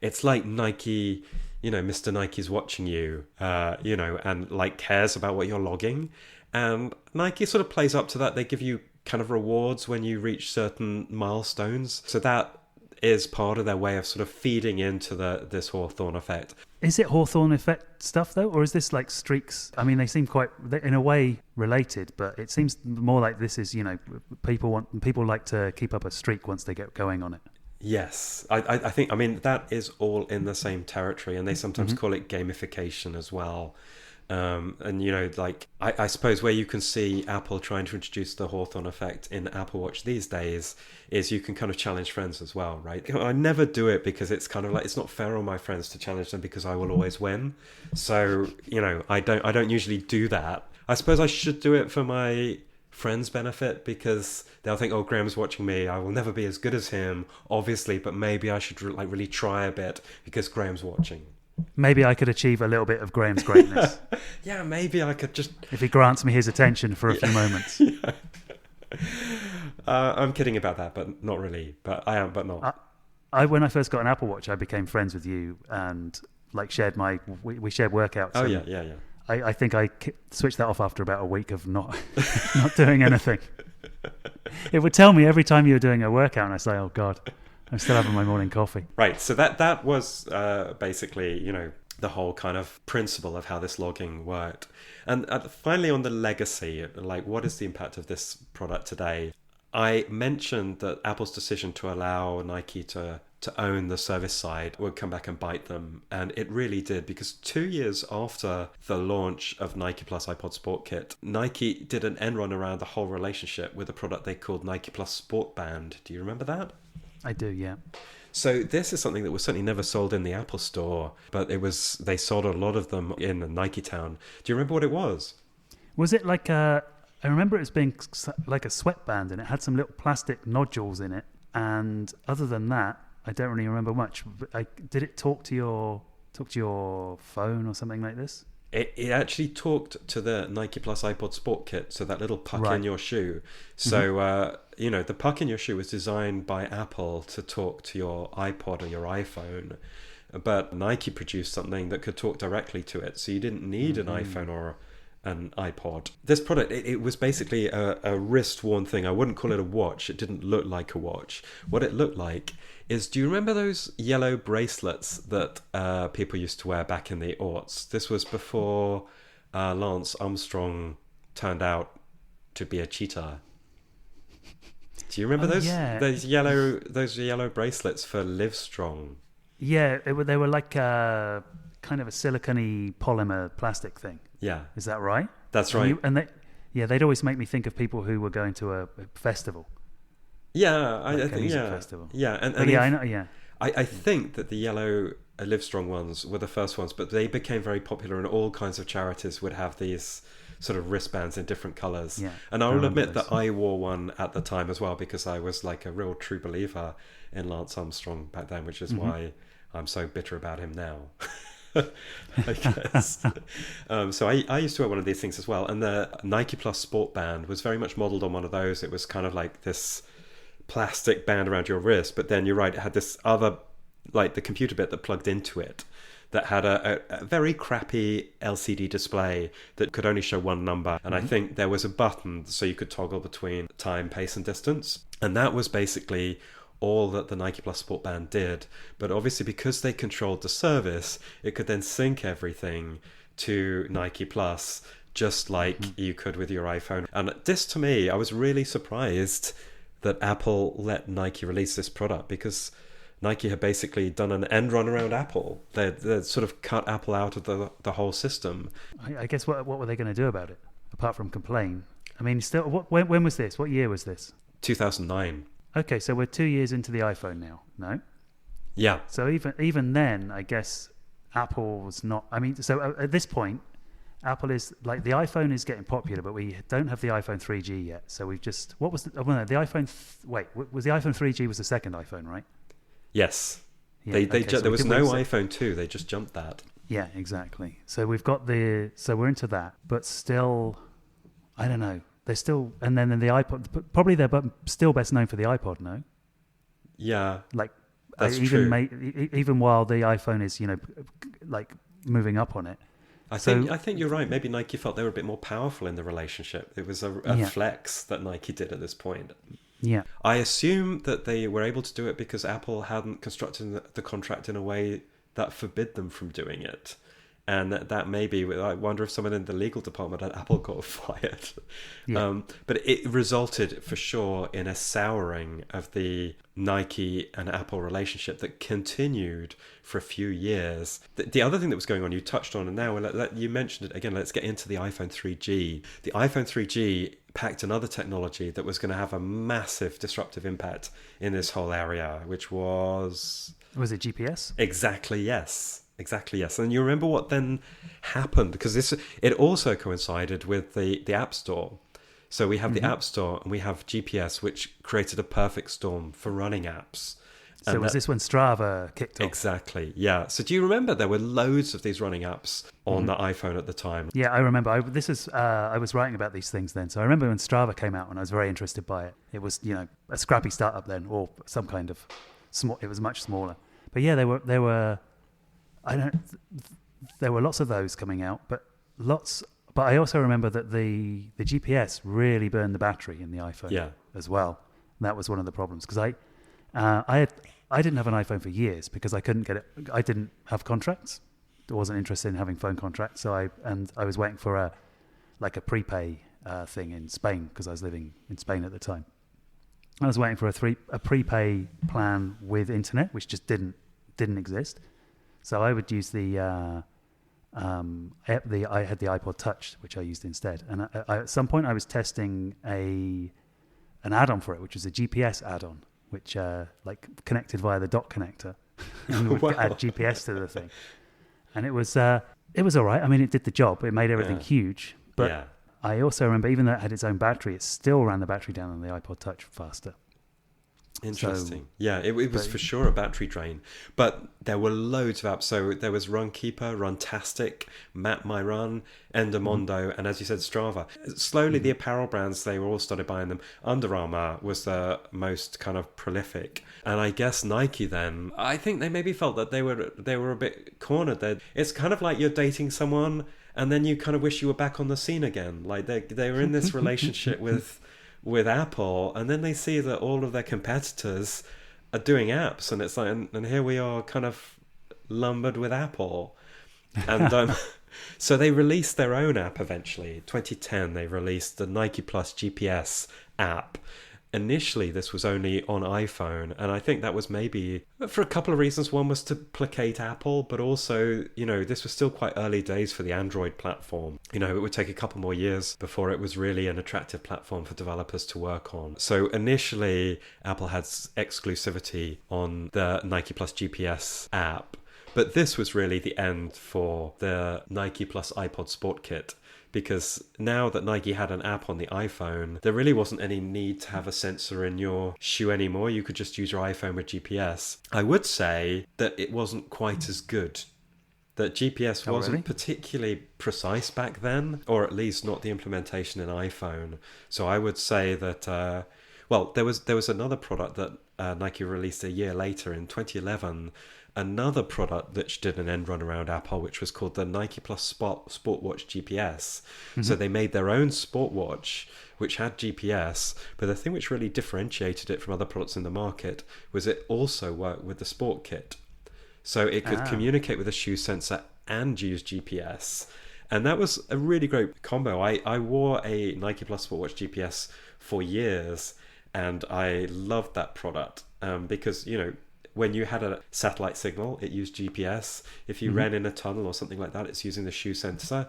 it's like Nike, Mr. Nike's watching you, and like cares about what you're logging. And Nike sort of plays up to that. They give you kind of rewards when you reach certain milestones. So that is part of their way of sort of feeding into this Hawthorne effect. Is it Hawthorne effect stuff though, or is this like streaks? I mean, they seem quite, in a way, related, but it seems more like this is, people like to keep up a streak once they get going on it. Yes, I think, that is all in the same territory, and they sometimes call it gamification as well. I suppose where you can see Apple trying to introduce the Hawthorne effect in Apple Watch these days is you can kind of challenge friends as well, right? I never do it because it's kind of like, it's not fair on my friends to challenge them because I will always win. So, I don't usually do that. I suppose I should do it for my friends' benefit because they'll think, oh, Graham's watching me, I will never be as good as him, obviously, but maybe I should really try a bit because Graham's watching. Maybe I could achieve a little bit of Graham's greatness. Yeah, maybe I could just... If he grants me his attention for a few moments. Yeah. I'm kidding about that, but not really. But I am, but not. When I first got an Apple Watch, I became friends with you and we shared workouts. Oh, yeah. I think I switched that off after about a week of not doing anything. It would tell me every time you were doing a workout, and I say, oh, God, I'm still having my morning coffee. Right, so that was basically, the whole kind of principle of how this logging worked. And finally on the legacy, like what is the impact of this product today? I mentioned that Apple's decision to allow Nike to own the service side would come back and bite them. And it really did, because 2 years after the launch of Nike+iPod Sport Kit, Nike did an end run around the whole relationship with a product they called Nike+ Sport Band. Do you remember that? I do, yeah. So this is something that was certainly never sold in the Apple Store, but they sold a lot of them in Nike Town. Do you remember what it was? Was it like I remember it as being like a sweatband, and it had some little plastic nodules in it. And other than that, I don't really remember much. Did it talk to your phone or something like this? It actually talked to the Nike+iPod Sport Kit, so that little puck in your shoe. So, the puck in your shoe was designed by Apple to talk to your iPod or your iPhone. but Nike produced something that could talk directly to it, so you didn't need an iPhone or an iPod. This product, it was basically a wrist-worn thing. I wouldn't call it a watch. It didn't look like a watch. What it looked like is, do you remember those yellow bracelets that people used to wear back in the aughts? This was before Lance Armstrong turned out to be a cheater. Do you remember those yellow bracelets for Livestrong? Yeah, they were like kind of a silicone polymer plastic thing. Yeah. Is that right? That's right. They'd always make me think of people who were going to a festival. Yeah, I think, music festival. Yeah, I know. Yeah, I think that the yellow Livestrong ones were the first ones, but they became very popular, and all kinds of charities would have these sort of wristbands in different colours. Yeah, and I will admit that I wore one at the time as well, because I was like a real true believer in Lance Armstrong back then, which is why I'm so bitter about him now. I guess. So I used to wear one of these things as well, and the Nike+ Sport Band was very much modelled on one of those. It was kind of like this plastic band around your wrist, but then you're right, it had this other, like the computer bit that plugged into it, that had a very crappy LCD display that could only show one number. And I think there was a button so you could toggle between time, pace, and distance. And that was basically all that the Nike+ Sport Band did. But obviously, because they controlled the service, it could then sync everything to Nike+, just like you could with your iPhone. And this, to me, I was really surprised that Apple let Nike release this product, because Nike had basically done an end run around Apple. They'd sort of cut Apple out of the whole system. I guess what were they going to do about it, apart from complain? I mean, still, when was this? What year was this? 2009. Okay, so we're 2 years into the iPhone now, no? Yeah. So even then, I guess Apple was not... I mean, so at this point, Apple is... Like, the iPhone is getting popular, but we don't have the iPhone 3G yet. So we've just... What was the... Oh, no, the iPhone... was the iPhone 3G was the second iPhone, right? Yes. Yeah, There was no iPhone 2. They just jumped that. Yeah, exactly. So we've got the... So we're into that. But still... I don't know. They're still... And then the iPod... Probably they're still best known for the iPod, no? Yeah. Like... That's true. Even while the iPhone is, like moving up on it. I think you're right. Maybe Nike felt they were a bit more powerful in the relationship. It was a flex that Nike did at this point. Yeah. I assume that they were able to do it because Apple hadn't constructed the contract in a way that forbid them from doing it. And that maybe, I wonder if someone in the legal department at Apple got fired. Yeah. But it resulted for sure in a souring of the Nike and Apple relationship that continued for a few years. The other thing that was going on, you touched on, and now you mentioned it again, let's get into the iPhone 3G. The iPhone 3G packed another technology that was going to have a massive disruptive impact in this whole area, which was... Was it GPS? Exactly, yes. And you remember what then happened? Because it also coincided with the App Store. So we have the App Store and we have GPS, which created a perfect storm for running apps. So was this when Strava kicked off? Exactly, yeah. So do you remember there were loads of these running apps on the iPhone at the time? Yeah, I remember. I was writing about these things then. So I remember when Strava came out and I was very interested by it. It was, a scrappy startup then, or some kind of small. It was much smaller. But yeah, there were lots of those coming out, but I also remember that the GPS really burned the battery in the iPhone as well. And that was one of the problems, because I didn't have an iPhone for years because I couldn't get it. I didn't have contracts. I wasn't interested in having phone contracts. So I was waiting for a prepay thing in Spain, because I was living in Spain at the time. I was waiting for a prepay plan with internet, which just didn't exist. So I would use I had the iPod Touch, which I used instead. And at some point I was testing an add-on for it, which was a GPS add-on, which connected via the dot connector and would add GPS to the thing. And it was all right. I mean, it did the job. It made everything huge. But I also remember, even though it had its own battery, it still ran the battery down on the iPod Touch faster. Interesting. So, Yeah, it was but for sure a battery drain. But there were loads of apps. So there was Runkeeper, Runtastic, Map My Run, mhm, Endomondo, and as you said, Strava. Slowly, the mhm. apparel brands, they were all started buying them. Under Armour was the most kind of prolific. And I guess Nike then, I think they maybe felt that they were a bit cornered there. It's kind of like you're dating someone and then you kind of wish you were back on the scene again. Like they were in this relationship with Apple, and then they see that all of their competitors are doing apps, and it's like, and here we are, kind of lumbered with Apple, and so they released their own app eventually. 2010, they released the Nike Plus GPS app. Initially, this was only on iPhone, and I think that was maybe for a couple of reasons. One was to placate Apple, but also, this was still quite early days for the Android platform. It would take a couple more years before it was really an attractive platform for developers to work on. So initially, Apple had exclusivity on the Nike Plus GPS app, but this was really the end for the Nike+iPod Sport Kit. Because now that Nike had an app on the iPhone, there really wasn't any need to have a sensor in your shoe anymore. You could just use your iPhone with GPS. I would say that it wasn't quite as good. That GPS wasn't Really? particularly precise back then, or at least not the implementation in iPhone. So I would say that, there was another product that Nike released a year later in 2011, another product that did an end run around Apple, which was called the Nike Plus Sport Watch GPS. Mhm. So they made their own sport watch, which had GPS, but the thing which really differentiated it from other products in the market was it also worked with the Sport Kit. So it could communicate with a shoe sensor and use GPS. And that was a really great combo. I wore a Nike Plus Sport Watch GPS for years, and I loved that product because, when you had a satellite signal, it used GPS. If you ran in a tunnel or something like that, it's using the shoe sensor.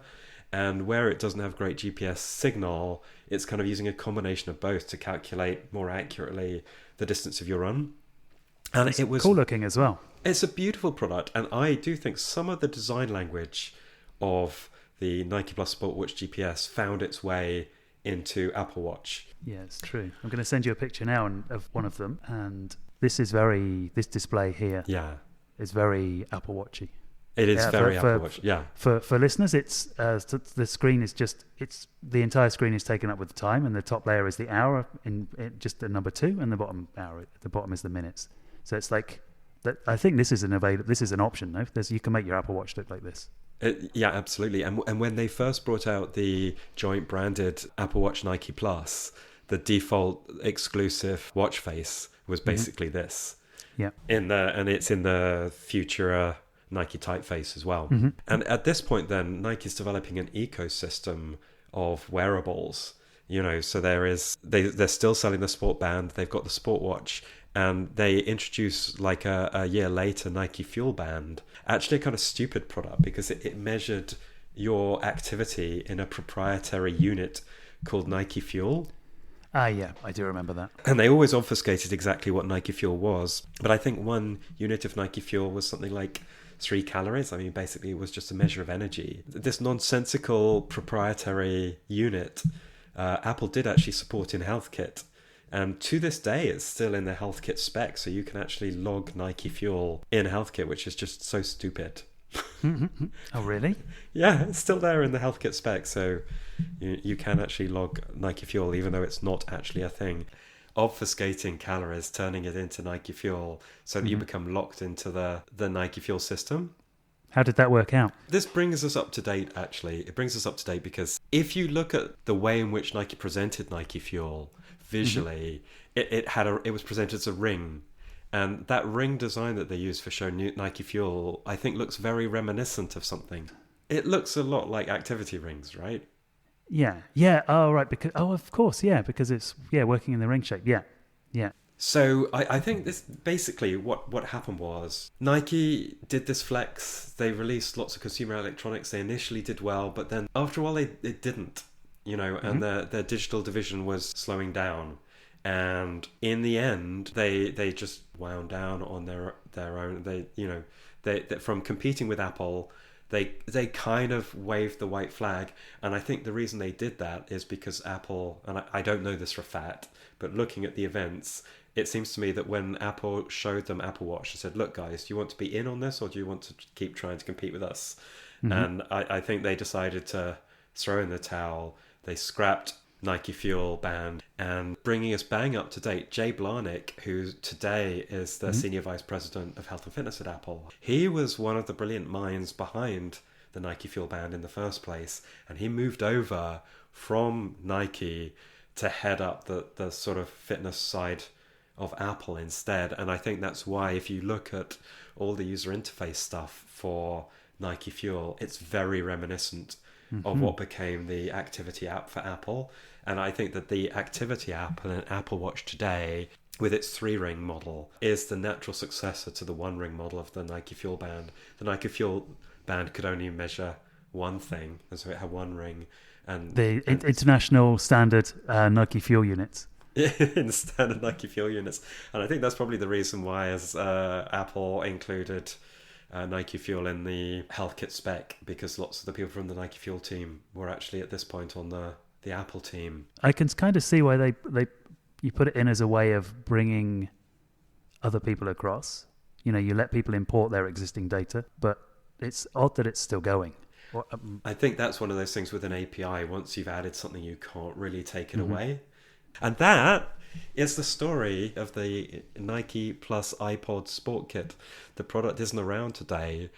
And where it doesn't have great GPS signal, it's kind of using a combination of both to calculate more accurately the distance of your run. And it was cool looking as well. It's a beautiful product, and I do think some of the design language of the Nike Plus Sport Watch GPS found its way into Apple Watch. Yeah, it's true. I'm going to send you a picture now of one of them, and this display here is very Apple Watchy. It is very Apple Watch. Yeah. For listeners, it's the screen is the entire screen is taken up with the time, and the top layer is the hour in just the number 2, and the bottom hour at the bottom is the minutes. So it's like that. I think this is an option. No, you can make your Apple Watch look like this. Yeah, absolutely. And when they first brought out the joint branded Apple Watch Nike Plus, the default exclusive watch face was basically this. Yeah. And it's in the future Nike typeface as well. Mm-hmm. And at this point then, Nike's developing an ecosystem of wearables. So they're still selling the sport band, they've got the sport watch, and they introduced like a year later Nike Fuel Band. Actually a kind of stupid product because it measured your activity in a proprietary unit called Nike Fuel. Yeah, I do remember that. And they always obfuscated exactly what Nike Fuel was. But I think one unit of Nike Fuel was something like 3 calories. I mean, basically it was just a measure of energy. This nonsensical proprietary unit, Apple did actually support in HealthKit. And to this day, it's still in the HealthKit spec. So you can actually log Nike Fuel in HealthKit, which is just so stupid. Oh, really? Yeah, it's still there in the HealthKit spec. So you can actually log Nike Fuel, even though it's not actually a thing. Obfuscating calories, turning it into Nike Fuel so that you become locked into the Nike Fuel system. How did that work out? This brings us up to date, actually. It brings us up to date because if you look at the way in which Nike presented Nike Fuel visually, it was presented as a ring. And that ring design that they used for showing Nike Fuel, I think looks very reminiscent of something. It looks a lot like activity rings, right? Yeah. Oh, right. Of course. Yeah, because it's working in the ring shape. Yeah. So I think this basically what happened was Nike did this flex. They released lots of consumer electronics. They initially did well, but then after a while it didn't. And their digital division was slowing down. And in the end, they just wound down on their own. They from competing with Apple, they kind of waved the white flag. And I think the reason they did that is because Apple, and I don't know this for a fact, but looking at the events, it seems to me that when Apple showed them Apple Watch, they said, look guys, do you want to be in on this, or do you want to keep trying to compete with us? And I think they decided to throw in the towel. They scrapped Nike Fuel Band, and bringing us bang up to date, Jay Blarnick, who today is the Senior Vice President of Health and Fitness at Apple. He was one of the brilliant minds behind the Nike Fuel Band in the first place, and he moved over from Nike to head up the sort of fitness side of Apple instead. And I think that's why, if you look at all the user interface stuff for Nike Fuel, it's very reminiscent of what became the activity app for Apple. And I think that the activity app and an Apple Watch today, with its 3-ring model, is the natural successor to the 1-ring model of the Nike Fuel Band. The Nike Fuel Band could only measure one thing, and so it had 1 ring. And the international standard Nike Fuel units. In the standard Nike Fuel units. And I think that's probably the reason why, as Apple included Nike Fuel in the health kit spec, because lots of the people from the Nike Fuel team were actually at this point on the Apple team. I can kind of see why you put it in as a way of bringing other people across. You know, you let people import their existing data, but it's odd that it's still going. I think that's one of those things with an API. Once you've added something, you can't really take it away. And that is the story of the Nike+iPod Sport Kit. The product isn't around today,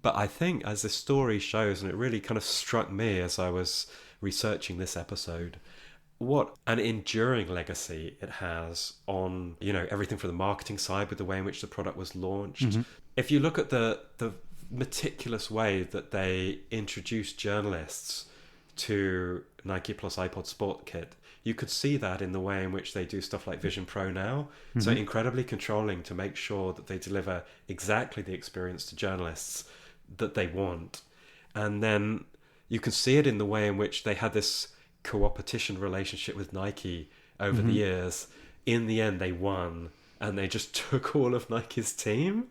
but I think, as the story shows, and it really kind of struck me as I was researching this episode, what an enduring legacy it has on, you know, everything from the marketing side with the way in which the product was launched. If you look at the meticulous way that they introduced journalists to Nike+iPod Sport Kit, you could see that in the way in which they do stuff like Vision Pro now. So incredibly controlling to make sure that they deliver exactly the experience to journalists that they want. And then you can see it in the way in which they had this co-opetition relationship with Nike over the years. In the end, they won, and they just took all of Nike's team.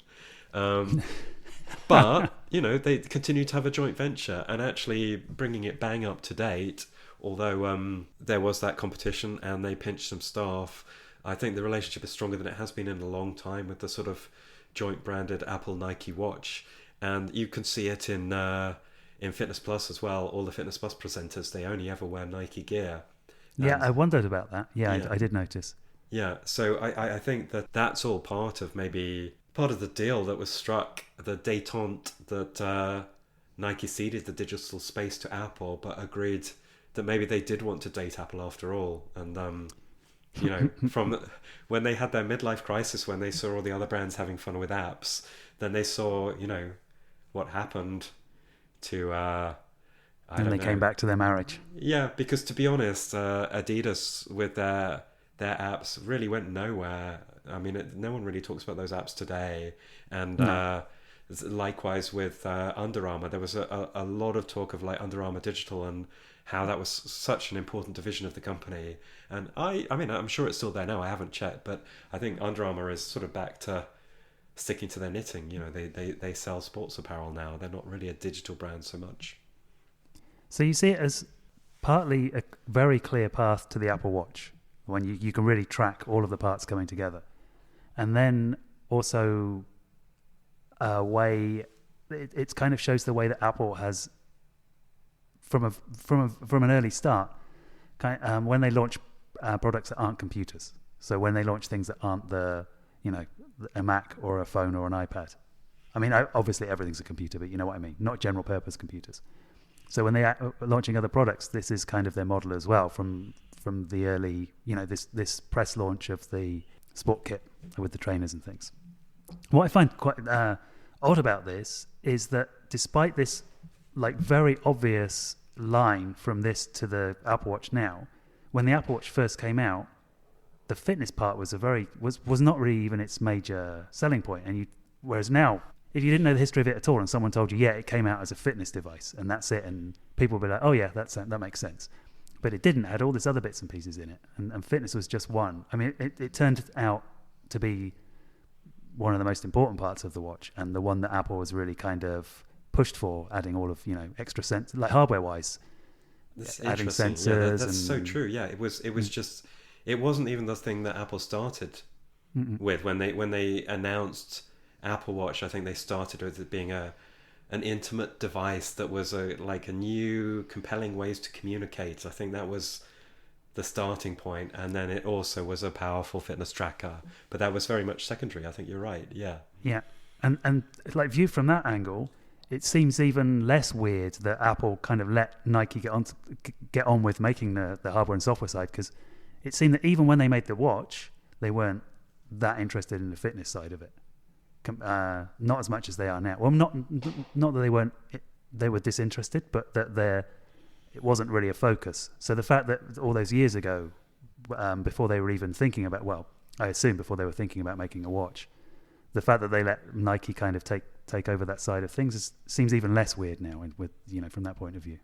But, you know, they continue to have a joint venture, and actually bringing it bang up to date, although there was that competition and they pinched some staff, I think the relationship is stronger than it has been in a long time with the sort of joint branded Apple Nike watch. And you can see it in Fitness Plus as well. All the Fitness Plus presenters, they only ever wear Nike gear. Yeah, I wondered about that. Yeah. I did notice. Yeah, so I think that that's all part of the deal that was struck, the détente that Nike ceded the digital space to Apple, but agreed that maybe they did want to date Apple after all. And, you know, from when they had their midlife crisis, when they saw all the other brands having fun with apps, then they saw, you know, what happened to... and they came back to their marriage. Yeah, because to be honest, Adidas with their apps really went nowhere. I mean, no one really talks about those apps today. And likewise with Under Armour, there was a lot of talk of like Under Armour Digital and how that was such an important division of the company. And I mean, I'm sure it's still there now. I haven't checked, but I think Under Armour is sort of back to sticking to their knitting. You know, they sell sports apparel now. They're not really a digital brand so much. So you see it as partly a very clear path to the Apple Watch, when you can really track all of the parts coming together. And then also a way, it kind of shows the way that Apple has, from an early start, when they launch products that aren't computers. So when they launch things that aren't a Mac or a phone or an iPad. I mean, obviously everything's a computer, but you know what I mean, not general purpose computers. So when they are launching other products, this is kind of their model as well from the early, you know, this press launch of the Sport Kit with the trainers and things. What I find quite odd about this is that despite this like very obvious line from this to the Apple Watch now, when the Apple Watch first came out, the fitness part was not really even its major selling point. And whereas now, if you didn't know the history of it at all and someone told you, yeah, it came out as a fitness device and that's it, and people would be like, oh yeah, that makes sense. But it didn't. It had all these other bits and pieces in it, and fitness was just one. I mean, it turned out to be one of the most important parts of the watch, and the one that Apple was really kind of pushed for, adding all of extra like hardware wise, adding sensors. Yeah, that's so true. Yeah, it was just, it wasn't even the thing that Apple started with when they announced Apple Watch. I think they started with it being an intimate device that was a new, compelling ways to communicate. I think that was the starting point, and then it also was a powerful fitness tracker. But that was very much secondary. I think you're right. Yeah. Yeah, and like viewed from that angle, it seems even less weird that Apple kind of let Nike get on with making the hardware and software side, because it seemed that even when they made the watch, they weren't that interested in the fitness side of it. Not as much as they are now. Well, not that they were disinterested, but that it wasn't really a focus. So the fact that all those years ago, before they were even thinking about, well, I assume before they were thinking about making a watch, the fact that they let Nike kind of take over that side of things seems even less weird now, with from that point of view.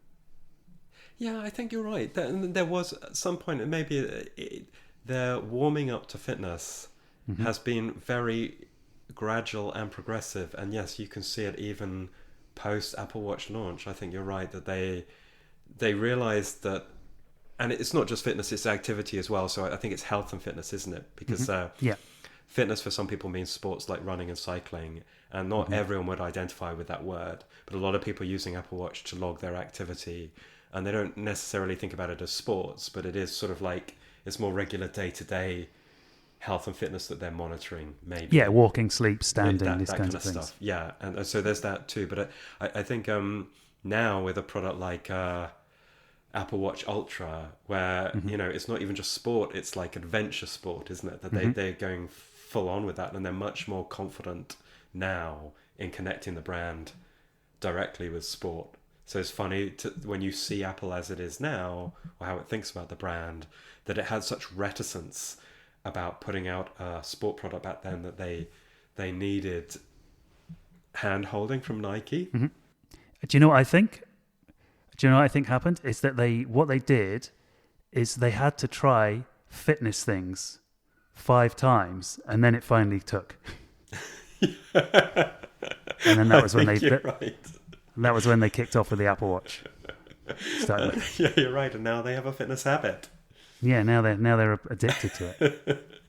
Yeah, I think you're right. There was at some point, maybe their warming up to fitness has been very gradual and progressive, and yes, you can see it even post Apple Watch launch. I think you're right that they realized that, and it's not just fitness, it's activity as well. So I think it's health and fitness, isn't it? Because fitness for some people means sports like running and cycling, and not everyone would identify with that word, but a lot of people are using Apple Watch to log their activity, and they don't necessarily think about it as sports, but it is sort of like, it's more regular day-to-day health and fitness that they're monitoring, maybe. Yeah, walking, sleep, standing, these that kinds kind of things. Stuff. Yeah, and so there's that too. But I think now with a product like Apple Watch Ultra, where it's not even just sport, it's like adventure sport, isn't it? That they're going full on with that, and they're much more confident now in connecting the brand directly with sport. So it's funny when you see Apple as it is now, or how it thinks about the brand, that it had such reticence about putting out a sport product back then, that they needed hand holding from Nike. Do you know what I think? Do you know what I think happened? Is that what they did is they had to try fitness things 5 times, and then it finally took. And then that was when that was when they kicked off with the Apple Watch. Yeah, you're right. And now they have a fitness habit. Yeah, now they're addicted to it.